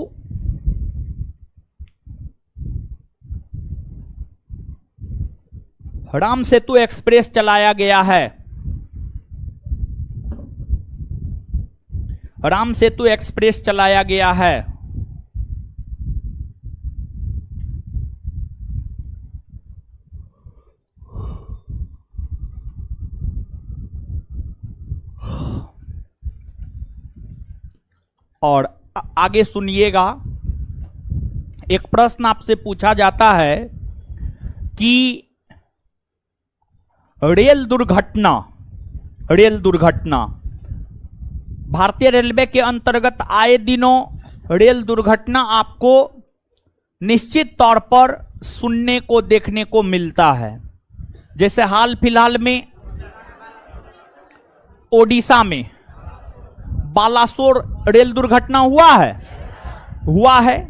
Speaker 1: राम सेतु एक्सप्रेस चलाया गया है। राम सेतु एक्सप्रेस चलाया गया है। और आगे सुनिएगा, एक प्रश्न आपसे पूछा जाता है कि रेल दुर्घटना, रेल दुर्घटना भारतीय रेलवे के अंतर्गत आए दिनों रेल दुर्घटना आपको निश्चित तौर पर सुनने को देखने को मिलता है। जैसे हाल फिलहाल में ओडिशा में बालासोर रेल दुर्घटना हुआ है।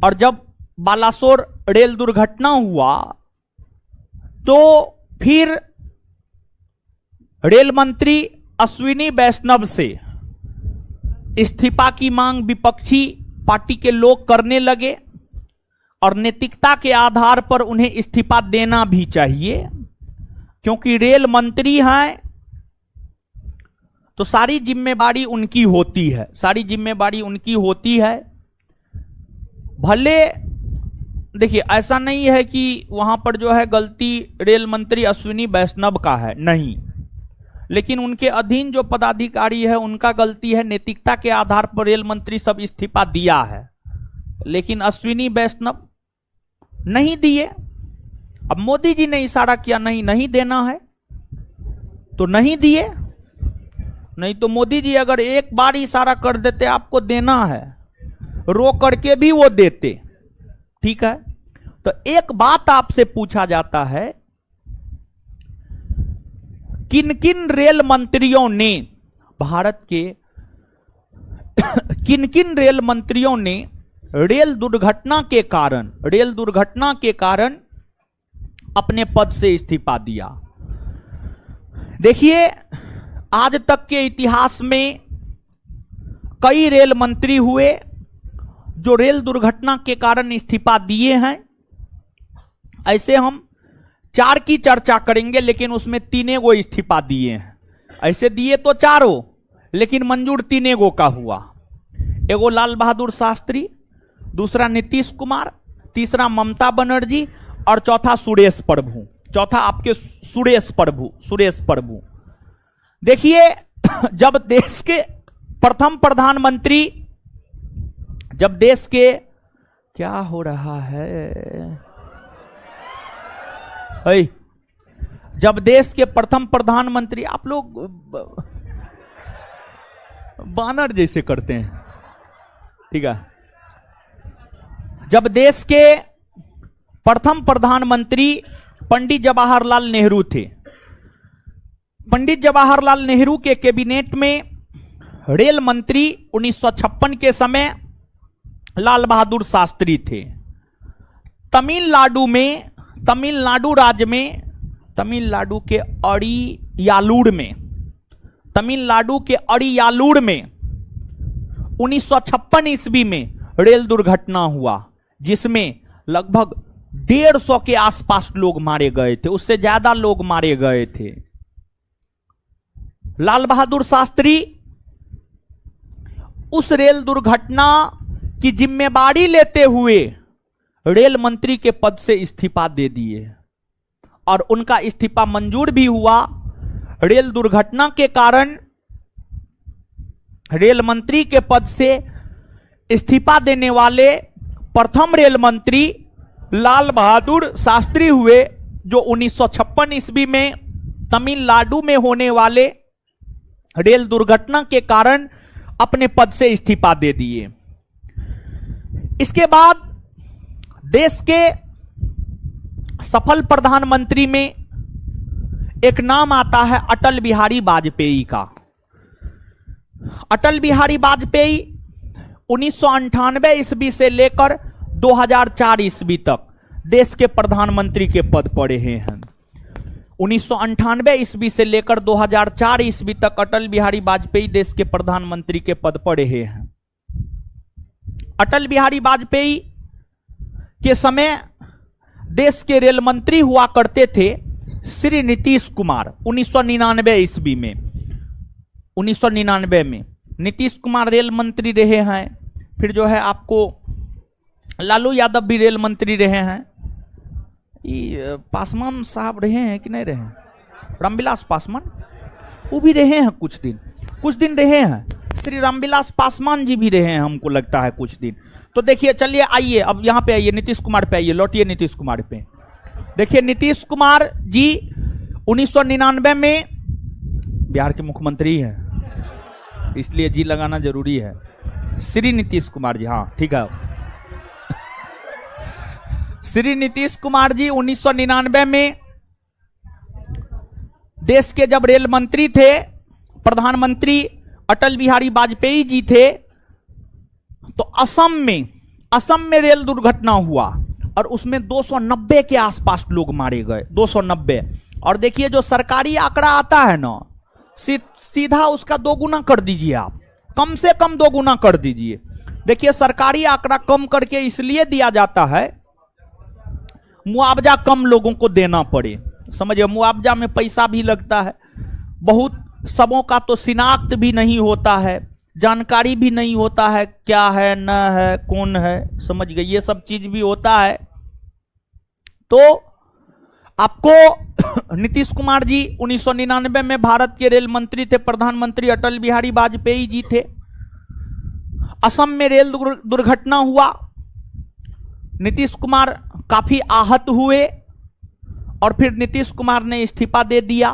Speaker 1: और जब बालासोर रेल दुर्घटना हुआ तो फिर रेल मंत्री अश्विनी वैष्णव से इस्तीफा की मांग विपक्षी पार्टी के लोग करने लगे और नैतिकता के आधार पर उन्हें इस्तीफा देना भी चाहिए, क्योंकि रेल मंत्री हैं तो सारी जिम्मेवारी उनकी होती है, सारी जिम्मेवारी उनकी होती है। भले देखिए, ऐसा नहीं है कि वहां पर जो है गलती रेल मंत्री अश्विनी वैष्णव का है, नहीं, लेकिन उनके अधीन जो पदाधिकारी है उनका गलती है। नैतिकता के आधार पर रेल मंत्री सब इस्तीफा दिया है, लेकिन अश्विनी वैष्णव नहीं दिए। अब मोदी जी ने इशारा किया नहीं देना है तो नहीं दिए, नहीं तो मोदी जी अगर एक बार इशारा कर देते आपको देना है, रो करके भी वो देते। ठीक है, तो एक बात आपसे पूछा जाता है, किन किन रेल मंत्रियों ने भारत के किन किन रेल मंत्रियों ने रेल दुर्घटना के कारण अपने पद से इस्तीफा दिया। देखिए, आज तक के इतिहास में कई रेल मंत्री हुए जो रेल दुर्घटना के कारण इस्तीफा दिए हैं। ऐसे हम 4 की चर्चा करेंगे, लेकिन उसमें 3 गो इस्तीफा दिए हैं। ऐसे दिए तो 4, लेकिन मंजूर 3 का हुआ। एगो लाल बहादुर शास्त्री, दूसरा नीतीश कुमार, तीसरा ममता बनर्जी और चौथा सुरेश प्रभु। चौथा आपके सुरेश प्रभु। देखिए, जब देश के प्रथम प्रधानमंत्री, जब देश के, क्या हो रहा है, जब देश के प्रथम प्रधानमंत्री, आप लोग बानर जैसे करते हैं, ठीक है। जब देश के प्रथम प्रधानमंत्री पंडित जवाहरलाल नेहरू थे, पंडित जवाहरलाल नेहरू के कैबिनेट में रेल मंत्री 1956 के समय लाल बहादुर शास्त्री थे। तमिलनाडु में, तमिलनाडु राज्य में, तमिलनाडु के अड़ियालूर में, तमिलनाडु के अड़ियालूर में 1956 ईस्वी में रेल दुर्घटना हुआ, जिसमें लगभग 150 के आसपास लोग मारे गए थे, उससे ज्यादा लोग मारे गए थे। लाल बहादुर शास्त्री उस रेल दुर्घटना की जिम्मेदारी लेते हुए रेल मंत्री के पद से इस्तीफा दे दिए और उनका इस्तीफा मंजूर भी हुआ। रेल दुर्घटना के कारण रेल मंत्री के पद से इस्तीफा देने वाले प्रथम रेल मंत्री लाल बहादुर शास्त्री हुए, जो 1956 ईस्वी में तमिलनाडु में होने वाले रेल दुर्घटना के कारण अपने पद से इस्तीफा दे दिए। इसके बाद देश के सफल प्रधानमंत्री में एक नाम आता है अटल बिहारी वाजपेयी का। अटल बिहारी वाजपेयी 1998 ईस्वी से लेकर 2004 ईस्वी तक देश के प्रधानमंत्री के पद पर रहे हैं। 1998 ईस्वी से लेकर 2004 ईस्वी तक अटल बिहारी वाजपेयी देश के प्रधानमंत्री के पद पर रहे हैं। अटल बिहारी वाजपेयी के समय देश के रेल मंत्री हुआ करते थे श्री नीतीश कुमार। 1999 ईस्वी में, 1999 में नीतीश कुमार रेल मंत्री रहे हैं। फिर जो है आपको लालू यादव भी रेल मंत्री रहे हैं। ये पासवान साहब रहे हैं कि नहीं रहे हैं, रामविलास पासवान, वो भी रहे हैं कुछ दिन रहे हैं। श्री रामविलास पासवान जी भी रहे हैं, हमको लगता है कुछ दिन। तो देखिए, चलिए आइए अब यहाँ पे आइए, नीतीश कुमार पे आइए, लौटिए नीतीश कुमार पे। देखिए नीतीश कुमार जी 1999 में बिहार के मुख्यमंत्री हैं, इसलिए जी लगाना जरूरी है। श्री नीतीश कुमार जी, हाँ ठीक है। श्री नीतीश कुमार जी 1999 में देश के जब रेल मंत्री थे, प्रधानमंत्री अटल बिहारी वाजपेयी जी थे, तो असम में रेल दुर्घटना हुआ और उसमें 290 के आसपास लोग मारे गए, 290। और देखिए जो सरकारी आंकड़ा आता है ना, सीधा उसका 2 गुना कर दीजिए, आप कम से कम 2 गुना कर दीजिए। देखिए सरकारी आंकड़ा कम करके इसलिए दिया जाता है, मुआवजा कम लोगों को देना पड़े, समझिए। मुआवजा में पैसा भी लगता है, बहुत सबों का तो शिनाख्त भी नहीं होता है, जानकारी भी नहीं होता है क्या है न है कौन है, समझ गए, ये सब चीज भी होता है। तो आपको नीतीश कुमार जी 1999 में भारत के रेल मंत्री थे, प्रधानमंत्री अटल बिहारी वाजपेयी जी थे। असम में रेल दुर्घटना हुआ, नीतीश कुमार काफी आहत हुए और फिर नीतीश कुमार ने इस्तीफा दे दिया,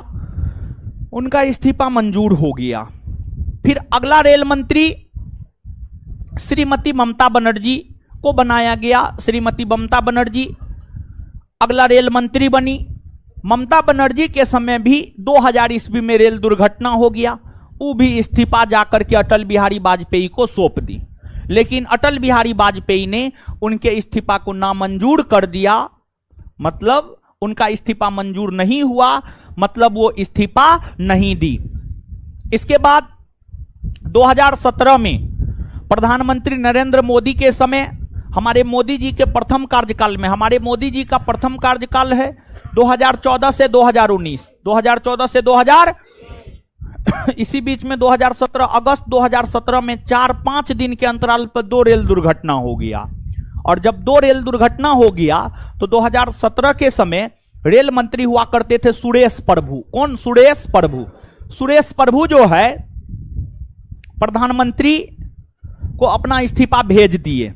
Speaker 1: उनका इस्तीफा मंजूर हो गया। फिर अगला रेल मंत्री श्रीमती ममता बनर्जी को बनाया गया। श्रीमती ममता बनर्जी अगला रेल मंत्री बनी। ममता बनर्जी के समय भी 2000 ईस्वी में रेल दुर्घटना हो गया, वो भी इस्तीफा जाकर के अटल बिहारी वाजपेयी को सौंप दी, लेकिन अटल बिहारी वाजपेयी ने उनके इस्तीफा को नामंजूर कर दिया। मतलब उनका इस्तीफा मंजूर नहीं हुआ, मतलब वो इस्तीफा नहीं दी। इसके बाद 2017 में प्रधानमंत्री नरेंद्र मोदी के समय, हमारे मोदी जी के प्रथम कार्यकाल में, हमारे मोदी जी का प्रथम कार्यकाल है 2014 से 2019, 2014 से 2000, इसी बीच में 2017 अगस्त 2017 में 4-5 दिन के अंतराल पर 2 रेल दुर्घटना हो गया। और जब 2 रेल दुर्घटना हो गया तो 2017 के समय रेल मंत्री हुआ करते थे सुरेश प्रभु। कौन? सुरेश प्रभु। सुरेश प्रभु जो है प्रधानमंत्री को अपना इस्तीफा भेज दिए,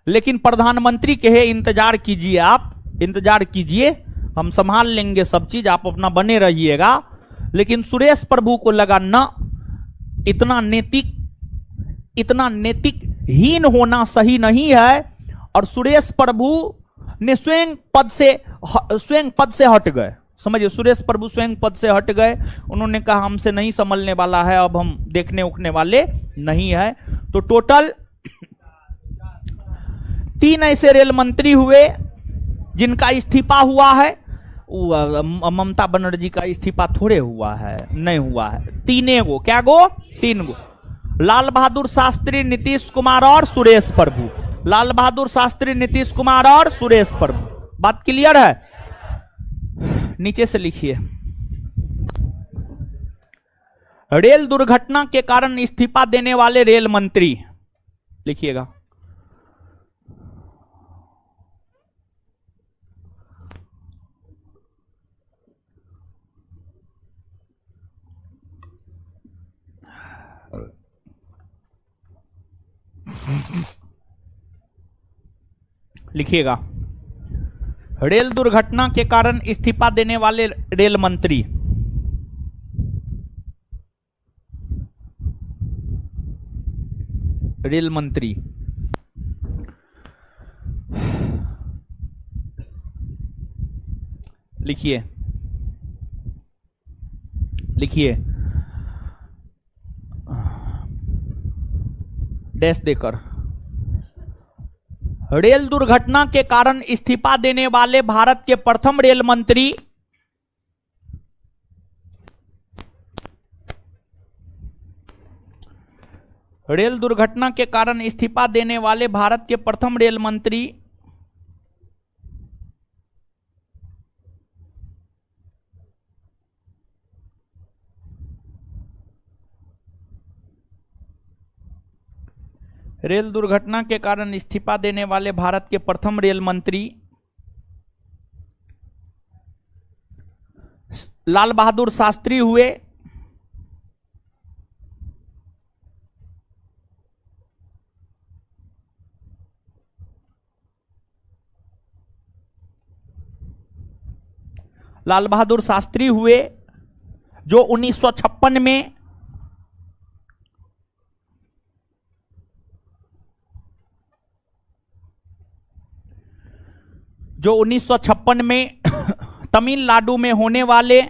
Speaker 1: लेकिन प्रधानमंत्री कहे इंतजार कीजिए, आप इंतजार कीजिए, हम संभाल लेंगे सब चीज, आप अपना बने रहिएगा। लेकिन सुरेश प्रभु को लगा न, इतना नैतिकहीन होना सही नहीं है, और सुरेश प्रभु ने स्वयं पद से हट गए। समझिए, सुरेश प्रभु स्वयं पद से हट गए। उन्होंने कहा हमसे नहीं संभलने वाला है, अब हम देखने उठने वाले नहीं है। तो टोटल 3 ऐसे रेल मंत्री हुए जिनका इस्तीफा हुआ है। ममता बनर्जी का इस्तीफा थोड़े हुआ है, नहीं हुआ है। 3 गो, क्या गो? 3 गो। लाल बहादुर शास्त्री, नीतीश कुमार और सुरेश प्रभु। लाल बहादुर शास्त्री, नीतीश कुमार और सुरेश प्रभु। बात क्लियर है? नीचे से लिखिए, रेल दुर्घटना के कारण इस्तीफा देने वाले रेल मंत्री, लिखिएगा। लिखिएगा, रेल दुर्घटना के कारण इस्तीफा देने वाले रेल मंत्री। रेल मंत्री लिखिए, लिखिए डैश देकर। रेल दुर्घटना के कारण इस्तीफा देने वाले भारत के प्रथम रेल मंत्री रेल दुर्घटना के कारण इस्तीफा देने वाले भारत के प्रथम रेल मंत्री रेल दुर्घटना के कारण इस्तीफा देने वाले भारत के प्रथम रेल मंत्री लाल बहादुर शास्त्री हुए। लाल बहादुर शास्त्री हुए जो 1956 में तमिलनाडु में होने वाले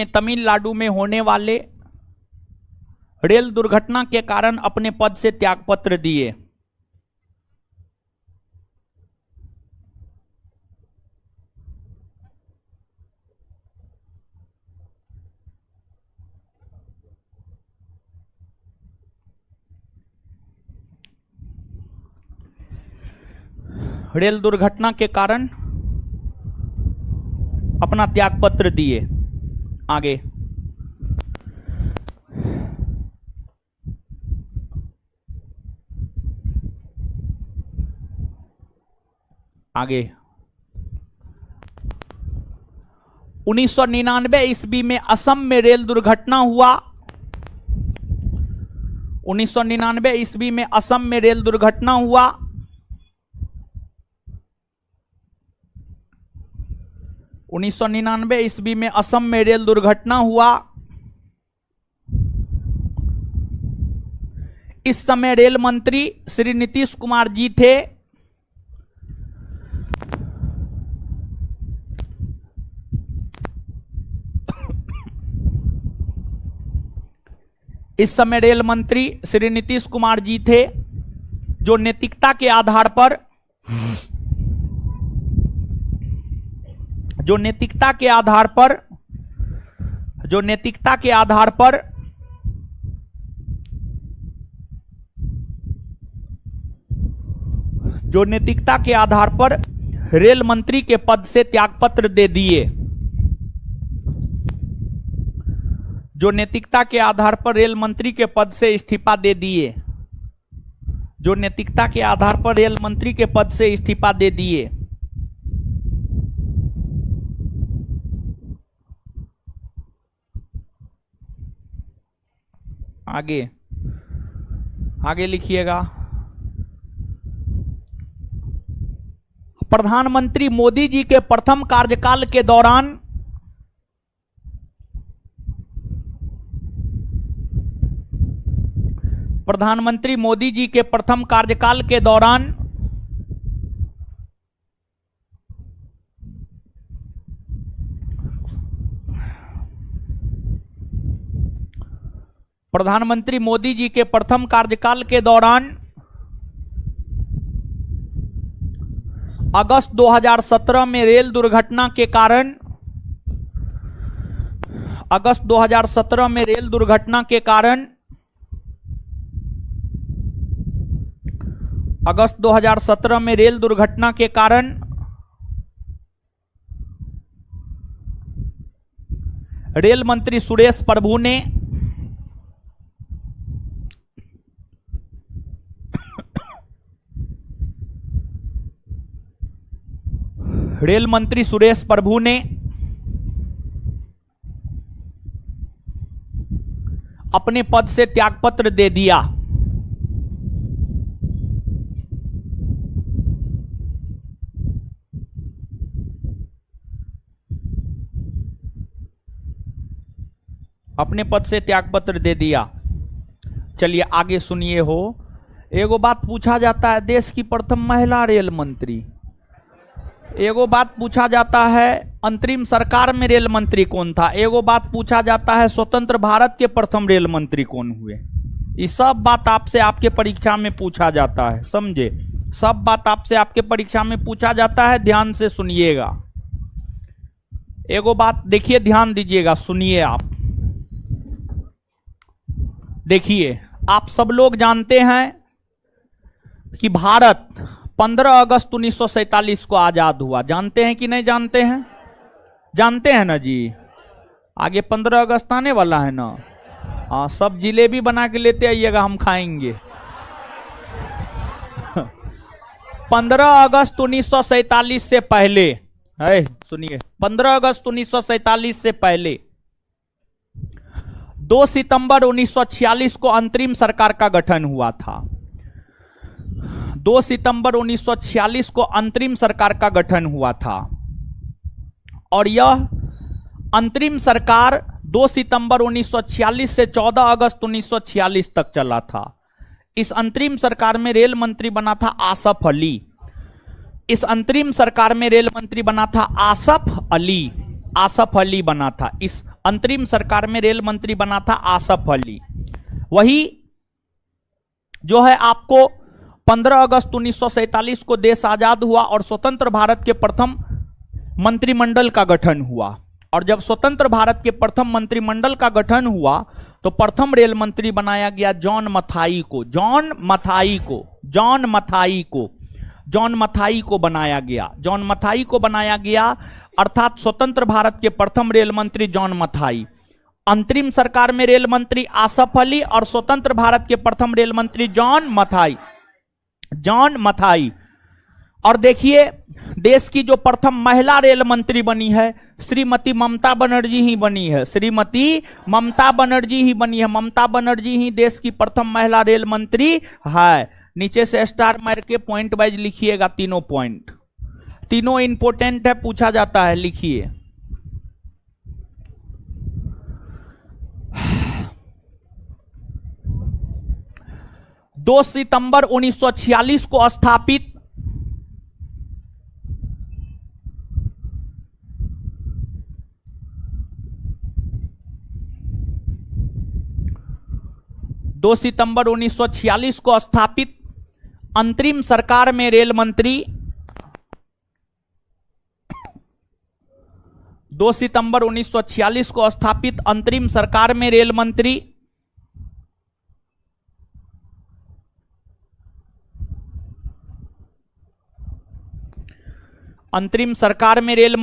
Speaker 1: तमिलनाडु में होने वाले रेल दुर्घटना के कारण अपने पद से त्यागपत्र दिए। रेल दुर्घटना के कारण अपना त्यागपत्र दिए। आगे आगे 1999 ईस्वी में असम में रेल दुर्घटना हुआ। 1999 ईस्वी में असम में रेल दुर्घटना हुआ। 1999 ईस्वी में असम में रेल दुर्घटना हुआ। इस समय रेल मंत्री श्री नीतीश कुमार जी थे। इस समय रेल मंत्री श्री नीतीश कुमार जी थे जो नैतिकता के आधार पर जो नैतिकता के आधार पर रेल मंत्री के पद से त्यागपत्र दे दिए। जो नैतिकता के आधार पर रेल मंत्री के पद से इस्तीफा दे दिए, जो नैतिकता के आधार पर रेल मंत्री के पद से इस्तीफा दे दिए। आगे आगे लिखिएगा। प्रधानमंत्री मोदी जी के प्रथम कार्यकाल के दौरान प्रधानमंत्री मोदी जी के प्रथम कार्यकाल के दौरान प्रधानमंत्री मोदी जी के प्रथम कार्यकाल के दौरान अगस्त 2017 में रेल दुर्घटना के कारण अगस्त 2017 में रेल दुर्घटना के कारण अगस्त 2017 में रेल दुर्घटना के कारण रेल मंत्री सुरेश प्रभु ने रेल मंत्री सुरेश प्रभु ने अपने पद से त्यागपत्र दे दिया। अपने पद से त्यागपत्र दे दिया। चलिए आगे सुनिए। हो एगो बात पूछा जाता है, देश की प्रथम महिला रेल मंत्री। एगो बात पूछा जाता है, अंतरिम सरकार में रेल मंत्री कौन था। एगो बात पूछा जाता है, स्वतंत्र भारत के प्रथम रेल मंत्री कौन हुए। ये सब बात आपसे आपके परीक्षा में पूछा जाता है, समझे। सब बात आपसे आपके परीक्षा में पूछा जाता है, ध्यान से सुनिएगा। एगो बात देखिए, ध्यान दीजिएगा, सुनिए आप। देखिए, आप सब लोग जानते हैं कि भारत 15 अगस्त 1947 को आजाद हुआ। जानते हैं कि नहीं जानते हैं? जानते हैं ना जी। आगे 15 अगस्त आने वाला है ना। हाँ, सब जिलेबी बना के लेते आइएगा, हम खाएंगे। 15 अगस्त 1947 से पहले, है सुनिए, 15 अगस्त 1947 से पहले 2 सितंबर 1946 को अंतरिम सरकार का गठन हुआ था। 2 सितंबर 1946 को अंतरिम सरकार का गठन हुआ था और यह अंतरिम सरकार 2 सितंबर 1946 से 14 अगस्त 1946 तक चला था। इस अंतरिम सरकार में रेल मंत्री बना था आसफ अली। इस अंतरिम सरकार में रेल मंत्री बना था आसफ अली। आसफ अली बना था। इस अंतरिम सरकार में रेल मंत्री बना था आसफ अली। वही जो है आपको 15 अगस्त 1947 को देश आजाद हुआ और स्वतंत्र भारत के प्रथम मंत्रिमंडल का गठन हुआ। और जब स्वतंत्र भारत के प्रथम मंत्रिमंडल का गठन हुआ तो प्रथम रेल मंत्री बनाया गया जॉन मथाई को। जॉन मथाई को बनाया गया। जॉन मथाई को बनाया गया, अर्थात स्वतंत्र भारत के प्रथम रेल मंत्री जॉन मथाई। अंतरिम सरकार में रेल मंत्री आसफ अली और स्वतंत्र भारत के प्रथम रेल मंत्री जॉन मथाई। और देखिए, देश की जो प्रथम महिला रेल मंत्री बनी है श्रीमती ममता बनर्जी ही बनी है। श्रीमती ममता बनर्जी ही बनी है। ममता बनर्जी ही देश की प्रथम महिला रेल मंत्री है। नीचे से स्टार मार के पॉइंट वाइज लिखिएगा, तीनों पॉइंट, तीनों इंपोर्टेंट है, पूछा जाता है, लिखिए। दो सितंबर 1946 को स्थापित 2 सितंबर 1946 को स्थापित अंतरिम सरकार में रेल मंत्री 2 सितंबर 1946 को स्थापित अंतरिम सरकार में रेल मंत्री अंतरिम सरकार में रेल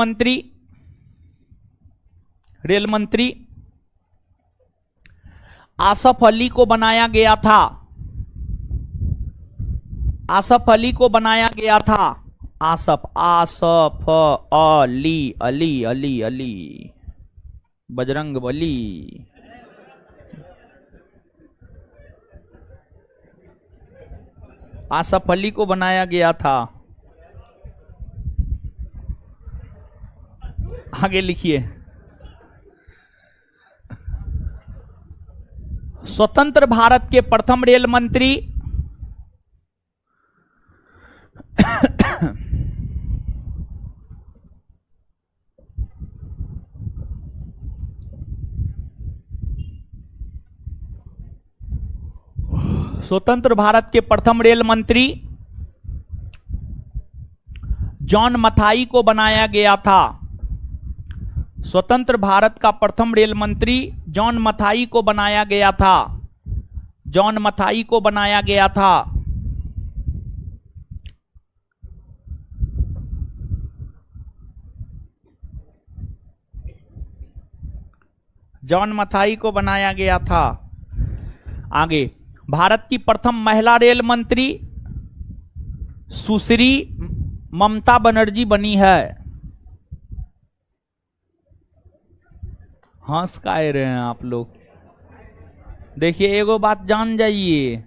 Speaker 1: मंत्री आसफ अली को बनाया गया था। आसफ अली को बनाया गया था। आसफ अली अली अली अली बजरंग बली। आसफ अली को बनाया गया था। आगे लिखिए। स्वतंत्र भारत के प्रथम रेल मंत्री स्वतंत्र भारत के प्रथम रेल मंत्री जॉन मथाई को बनाया गया था। स्वतंत्र भारत का प्रथम रेल मंत्री जॉन मथाई को बनाया गया था। जॉन मथाई को बनाया गया था। जॉन मथाई को बनाया गया था। आगे, भारत की प्रथम महिला रेल मंत्री सुश्री ममता बनर्जी बनी है। हंस काहे रहे हैं आप लोग? देखिए, एगो बात जान जाइए,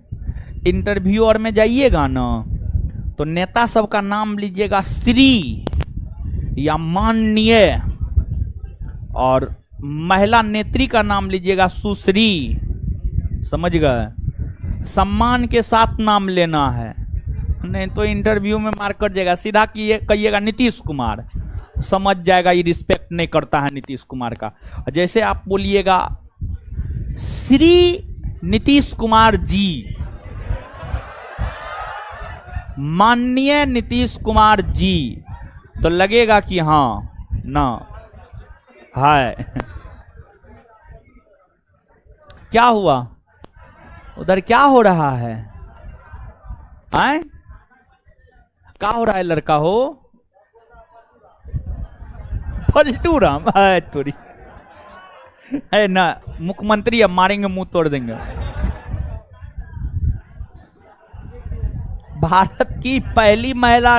Speaker 1: इंटरव्यू और में जाइएगा ना तो नेता सबका नाम लीजिएगा श्री या माननीय, और महिला नेत्री का नाम लीजिएगा सुश्री। समझ गए? सम्मान के साथ नाम लेना है, नहीं तो इंटरव्यू में मार कर जाएगा। सीधा कहिएगा नीतीश कुमार, समझ जाएगा ये रिस्पेक्ट नहीं करता है नीतीश कुमार का। जैसे आप बोलिएगा श्री नीतीश कुमार जी, माननीय नीतीश कुमार जी, तो लगेगा कि हाँ ना है। क्या हुआ उधर? क्या हो रहा है? आए? क्या हो रहा है लड़का हो? पलटू राम है तोरी है ना। मुख्यमंत्री अब मारेंगे, मुंह तोड़ देंगे। भारत की पहली महिला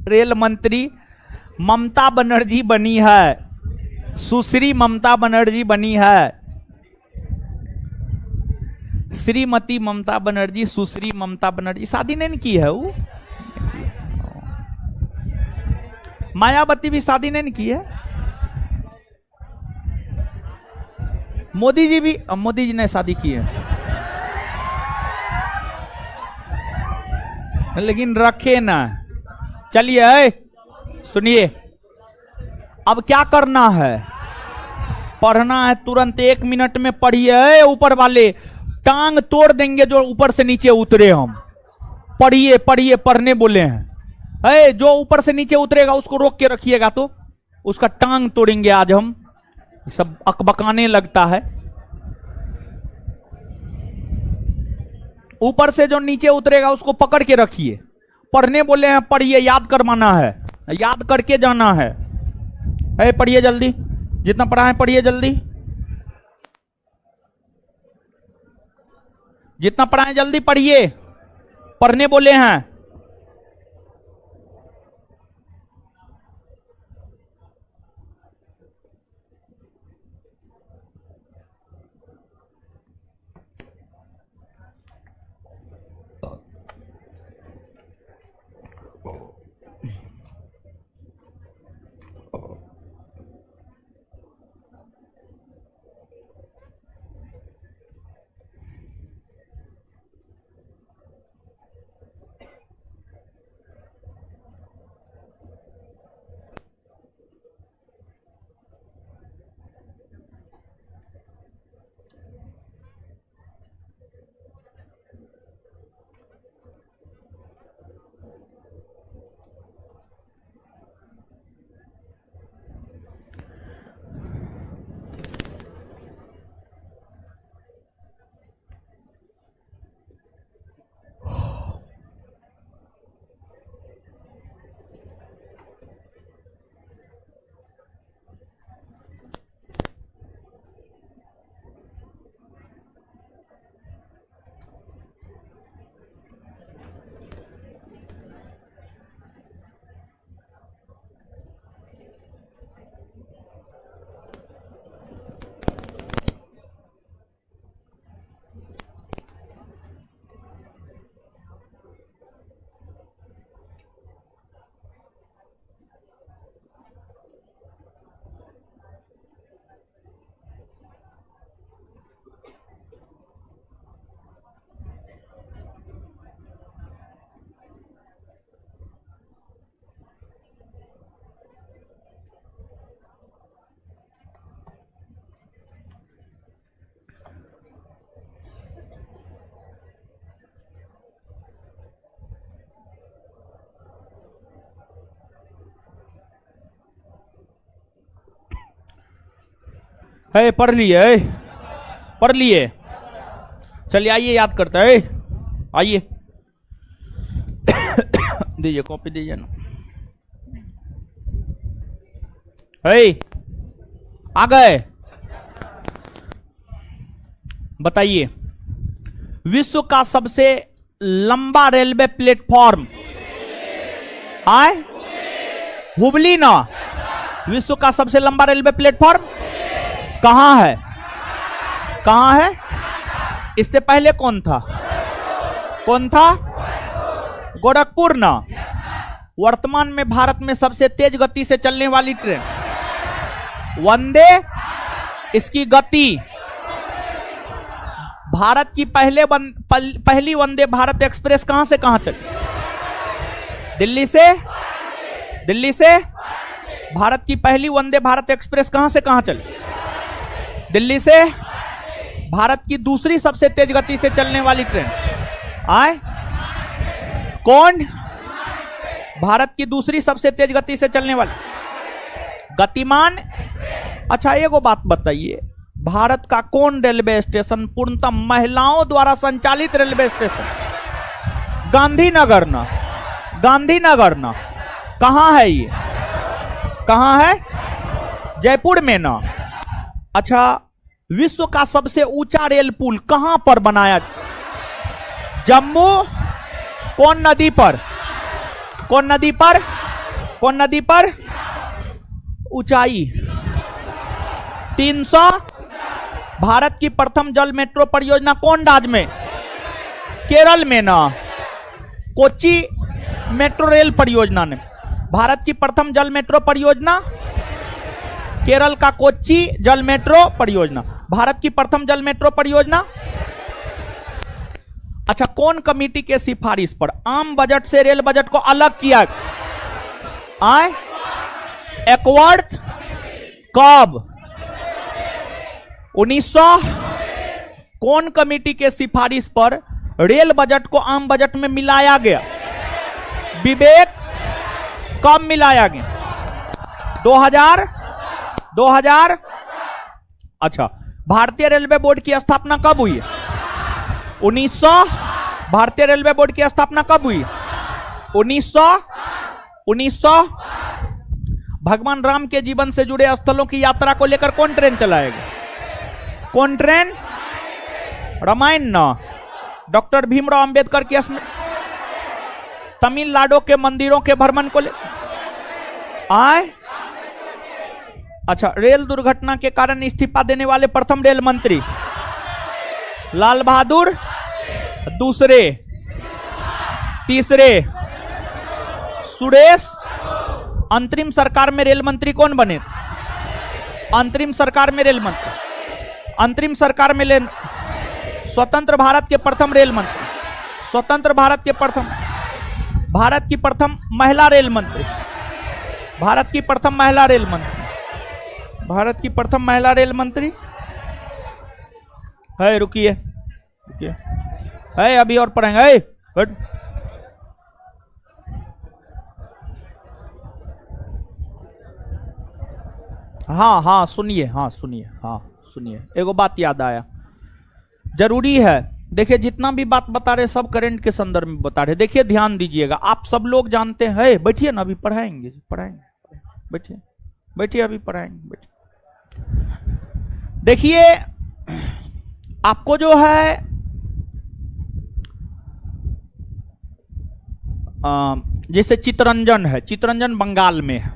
Speaker 1: रेल मंत्री ममता बनर्जी बनी है। सुश्री ममता बनर्जी बनी है। श्रीमती ममता बनर्जी, सुश्री ममता बनर्जी। शादी नहीं की है वो। मायावती भी शादी नहीं की है। मोदी जी ने शादी की है, लेकिन रखे ना। चलिए सुनिए, अब क्या करना है? पढ़ना है तुरंत, 1 मिनट में पढ़िए। ऊपर वाले टांग तोड़ देंगे जो ऊपर से नीचे उतरे। हम पढ़िए पढ़िए, पढ़ने बोले हैं। जो ऊपर से नीचे उतरेगा उसको रोक के रखिएगा तो उसका टांग तोड़ेंगे आज हम। सब अकबकाने लगता है। ऊपर से जो नीचे उतरेगा उसको पकड़ के रखिए। पढ़ने बोले हैं, पढ़िए, याद करवाना है, याद करके जाना है। पढ़िए जल्दी, जितना पढ़ा है पढ़िए जल्दी, जितना पढ़ा है जल्दी पढ़िए। पढ़ने बोले हैं। है पढ़ लिए, पढ़ लिए। चलिए आइए याद करते हैं, आइए दीजिए कॉपी दीजिए ना। है आ गए। बताइए विश्व का सबसे लंबा रेलवे प्लेटफॉर्म आए हुबली ना। विश्व का सबसे लंबा रेलवे प्लेटफॉर्म कहां है? कहां है? इससे पहले कौन था? कौन था? गोरखपुर ना। वर्तमान में भारत में सबसे तेज गति से चलने वाली ट्रेन वंदे, इसकी गति भारत की पहली वंदे भारत एक्सप्रेस कहां से कहां चली? दिल्ली से। दिल्ली से। भारत की पहली वंदे भारत एक्सप्रेस कहां से कहां चली? दिल्ली से। भारत की दूसरी सबसे तेज गति से चलने वाली ट्रेन आए कौन? भारत की दूसरी सबसे तेज गति से चलने वाली गतिमान। अच्छा एगो बात बताइए, भारत का कौन रेलवे स्टेशन पूर्णतः महिलाओं द्वारा संचालित रेलवे स्टेशन? गांधीनगर ना। गांधीनगर ना। कहां है ये? कहां है? जयपुर में ना। अच्छा विश्व का सबसे ऊंचा रेल पुल कहां पर बनाया? जम्मू। कौन नदी पर? कौन नदी पर? कौन नदी पर? ऊंचाई 300। भारत की प्रथम जल मेट्रो परियोजना कौन राज्य में? केरल में ना। कोच्चि मेट्रो रेल परियोजना ने। भारत की प्रथम जल मेट्रो परियोजना केरल का कोच्चि जल मेट्रो परियोजना। भारत की प्रथम जल मेट्रो परियोजना। अच्छा कौन कमेटी के सिफारिश पर आम बजट से रेल बजट को अलग किया? आए एकवर्थ कब? 1900। कौन कमेटी के सिफारिश पर रेल बजट को आम बजट में मिलाया गया? विवेक। कब मिलाया गया? 2000। अच्छा भारतीय रेलवे बोर्ड की स्थापना कब हुई? 1900। भारतीय रेलवे बोर्ड की स्थापना कब हुई? 1900। भगवान राम के जीवन से जुड़े स्थलों की यात्रा को लेकर कौन ट्रेन चलाएगा? कौन ट्रेन? रामायण ना। डॉक्टर भीमराव अंबेडकर की तमिलनाडु के मंदिरों के भ्रमण को ले आए। अच्छा रेल दुर्घटना के कारण इस्तीफा देने वाले प्रथम रेल मंत्री लाल बहादुर। दूसरे तीसरे सुरेश। अंतरिम सरकार में रेल मंत्री कौन बने? अंतरिम सरकार में रेल मंत्री। अंतरिम सरकार में स्वतंत्र भारत के प्रथम रेल मंत्री। स्वतंत्र भारत के प्रथम। भारत की प्रथम महिला रेल मंत्री। भारत की प्रथम महिला रेल मंत्री। भारत की प्रथम महिला रेल मंत्री है। रुकिए रुकिए है अभी और पढ़ेंगे। हाँ हाँ सुनिए, हाँ सुनिए, हाँ सुनिए, एगो बात याद आया, जरूरी है। देखिए जितना भी बात बता रहे सब करंट के संदर्भ में बता रहे। देखिए ध्यान दीजिएगा, आप सब लोग जानते हैं। बैठिए ना, अभी पढ़ाएंगे, पढ़ाएंगे, बैठिए बैठिए, अभी पढ़ाएंगे, बैठिए। देखिए आपको जो है जैसे चितरंजन है, चितरंजन बंगाल में है।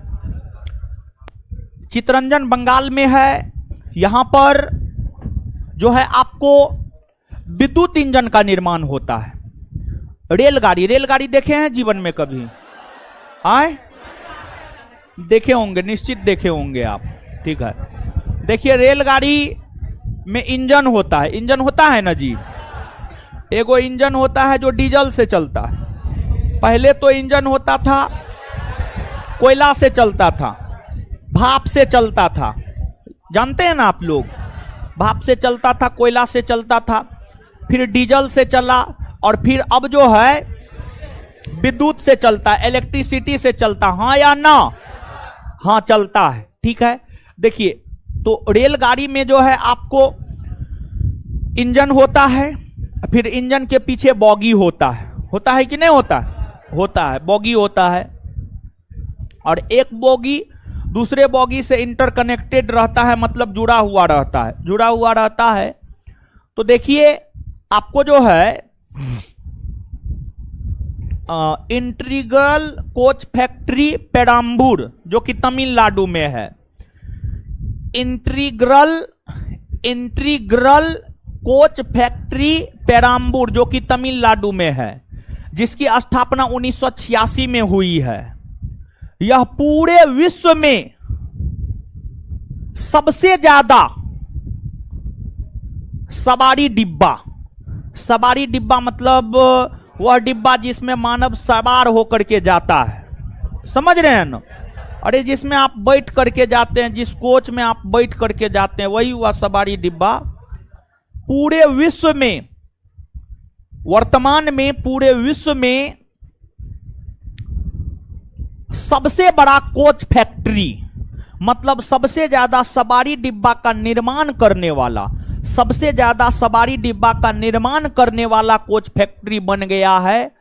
Speaker 1: चितरंजन बंगाल में है। यहां पर जो है आपको विद्युत इंजन का निर्माण होता है। रेलगाड़ी, रेलगाड़ी देखे हैं जीवन में कभी? आए देखे होंगे, निश्चित देखे होंगे आप, ठीक है। देखिए रेलगाड़ी में इंजन होता है, इंजन होता है ना जी। एगो इंजन होता है जो डीजल से चलता है। पहले तो इंजन होता था कोयला से चलता था, भाप से चलता था, जानते हैं ना आप लोग। भाप से चलता था, कोयला से चलता था, फिर डीजल से चला, और फिर अब जो है विद्युत से चलता है, इलेक्ट्रिसिटी से चलता। हाँ या ना? हाँ चलता है, ठीक है। देखिए तो रेलगाड़ी में जो है आपको इंजन होता है, फिर इंजन के पीछे बॉगी होता है कि नहीं होता है बॉगी होता है, और एक बॉगी दूसरे बॉगी से इंटरकनेक्टेड रहता है, मतलब जुड़ा हुआ रहता है। तो देखिए आपको जो है इंटीग्रल कोच फैक्ट्री पेराम्बूर जो कि तमिलनाडु में है, इंटीग्रल कोच फैक्ट्री पेराम्बूर जो कि तमिलनाडु में है, जिसकी स्थापना 1986 में हुई है। यह पूरे विश्व में सबसे ज्यादा सवारी डिब्बा मतलब वह डिब्बा जिसमें मानव सवार होकर के जाता है, समझ रहे हैं ना? अरे जिसमें आप बैठ करके जाते हैं, जिस कोच में आप बैठ करके जाते हैं, वही हुआ सवारी डिब्बा। पूरे विश्व में वर्तमान में पूरे विश्व में सबसे बड़ा कोच फैक्ट्री, मतलब सबसे ज्यादा सवारी डिब्बा का निर्माण करने वाला, सबसे ज्यादा सवारी डिब्बा का निर्माण करने वाला कोच फैक्ट्री बन गया है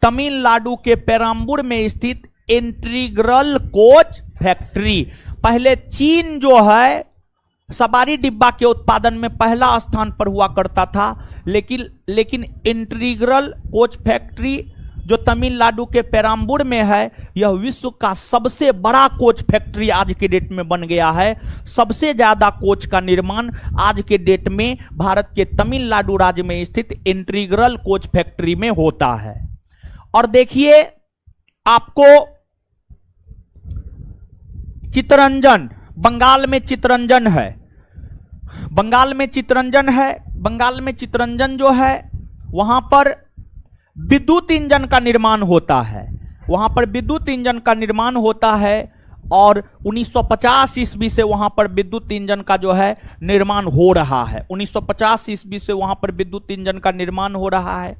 Speaker 1: तमिलनाडु के पेराम्बूर में स्थित इंटीग्रल कोच फैक्ट्री। पहले चीन जो है सवारी डिब्बा के उत्पादन में पहला स्थान पर हुआ करता था, लेकिन इंटीग्रल कोच फैक्ट्री जो तमिलनाडु के पेराम्बूर में है, यह विश्व का सबसे बड़ा कोच फैक्ट्री आज के डेट में बन गया है। सबसे ज्यादा कोच का निर्माण आज के डेट में भारत के तमिलनाडु राज्य में स्थित इंटीग्रल कोच फैक्ट्री में होता है। और देखिए आपको चित्तरंजन, बंगाल में चित्तरंजन है, बंगाल में चित्तरंजन जो है वहां पर विद्युत इंजन का निर्माण होता है, और 1950 ईस्वी से वहां पर विद्युत इंजन का जो है निर्माण हो रहा है। 1950 ईस्वी से वहां पर विद्युत इंजन का निर्माण हो रहा है।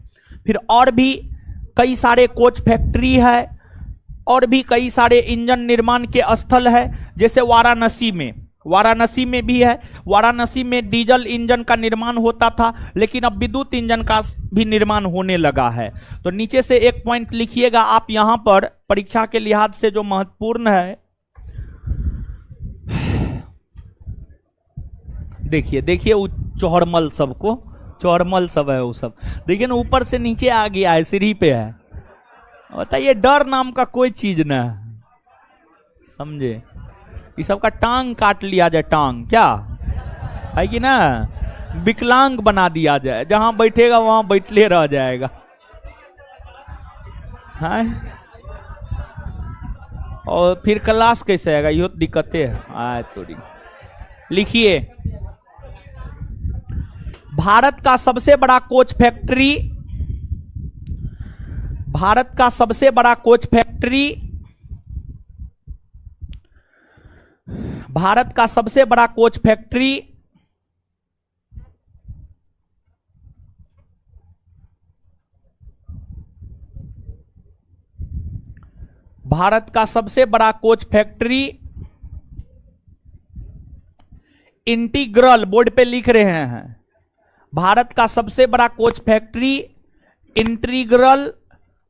Speaker 1: फिर और भी कई सारे कोच फैक्ट्री है, और भी कई सारे इंजन निर्माण के स्थल है, जैसे वाराणसी में भी है। वाराणसी में डीजल इंजन का निर्माण होता था, लेकिन अब विद्युत इंजन का भी निर्माण होने लगा है। तो नीचे से एक पॉइंट लिखिएगा आप यहां पर, परीक्षा के लिहाज से जो महत्वपूर्ण है। देखिए वो चौहरमल सब है, वो सब देखिए ना, ऊपर से नीचे आ गया है, सीढ़ी पे है। बताइए डर नाम का कोई चीज ना समझे, इस सब का टांग काट लिया जाए, टांग क्या है कि ना, विकलांग बना दिया जाए, जहां बैठेगा वहां बैठले रह जाएगा है। और फिर क्लास कैसे आएगा, ये दिक्कतें है। थोड़ी लिखिए, भारत का सबसे बड़ा कोच फैक्ट्री भारत का सबसे बड़ा कोच फैक्ट्री इंटीग्रल, बोर्ड पे लिख रहे हैं, भारत का सबसे बड़ा coach factory integral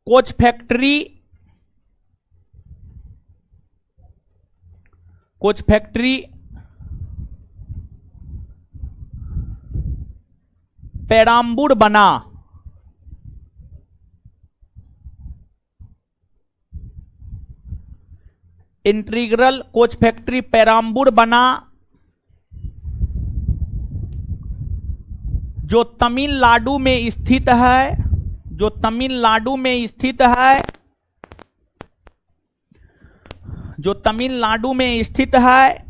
Speaker 1: coach factory Perambur बना। इंटीग्रल कोच फैक्ट्री पेराम्बूर बना, जो तमिलनाडु में स्थित है,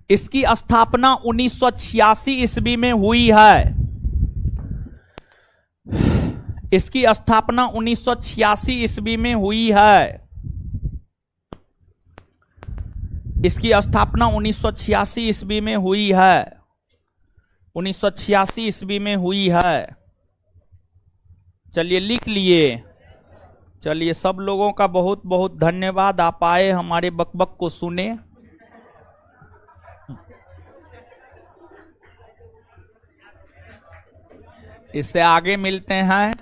Speaker 1: इसकी स्थापना 1986 ईस्वी में हुई है। इसकी स्थापना 1986 ईस्वी में हुई है। इसकी स्थापना 1986 ईस्वी में हुई है। 1986 ईस्वी में हुई है। चलिए लिख लिए। चलिए, सब लोगों का बहुत बहुत धन्यवाद, आप आए हमारे बकबक को सुने। इससे आगे मिलते हैं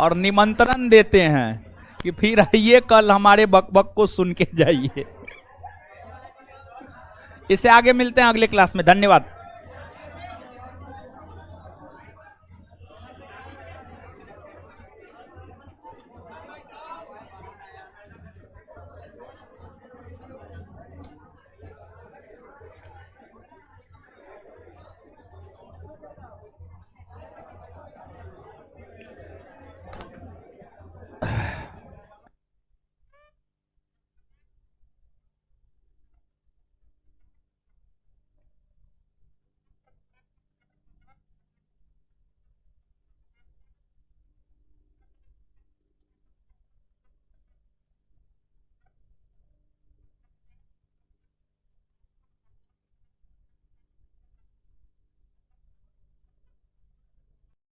Speaker 1: और निमंत्रण देते हैं कि फिर आइए कल हमारे बकबक को सुन के जाइए। इससे आगे मिलते हैं अगले क्लास में। धन्यवाद।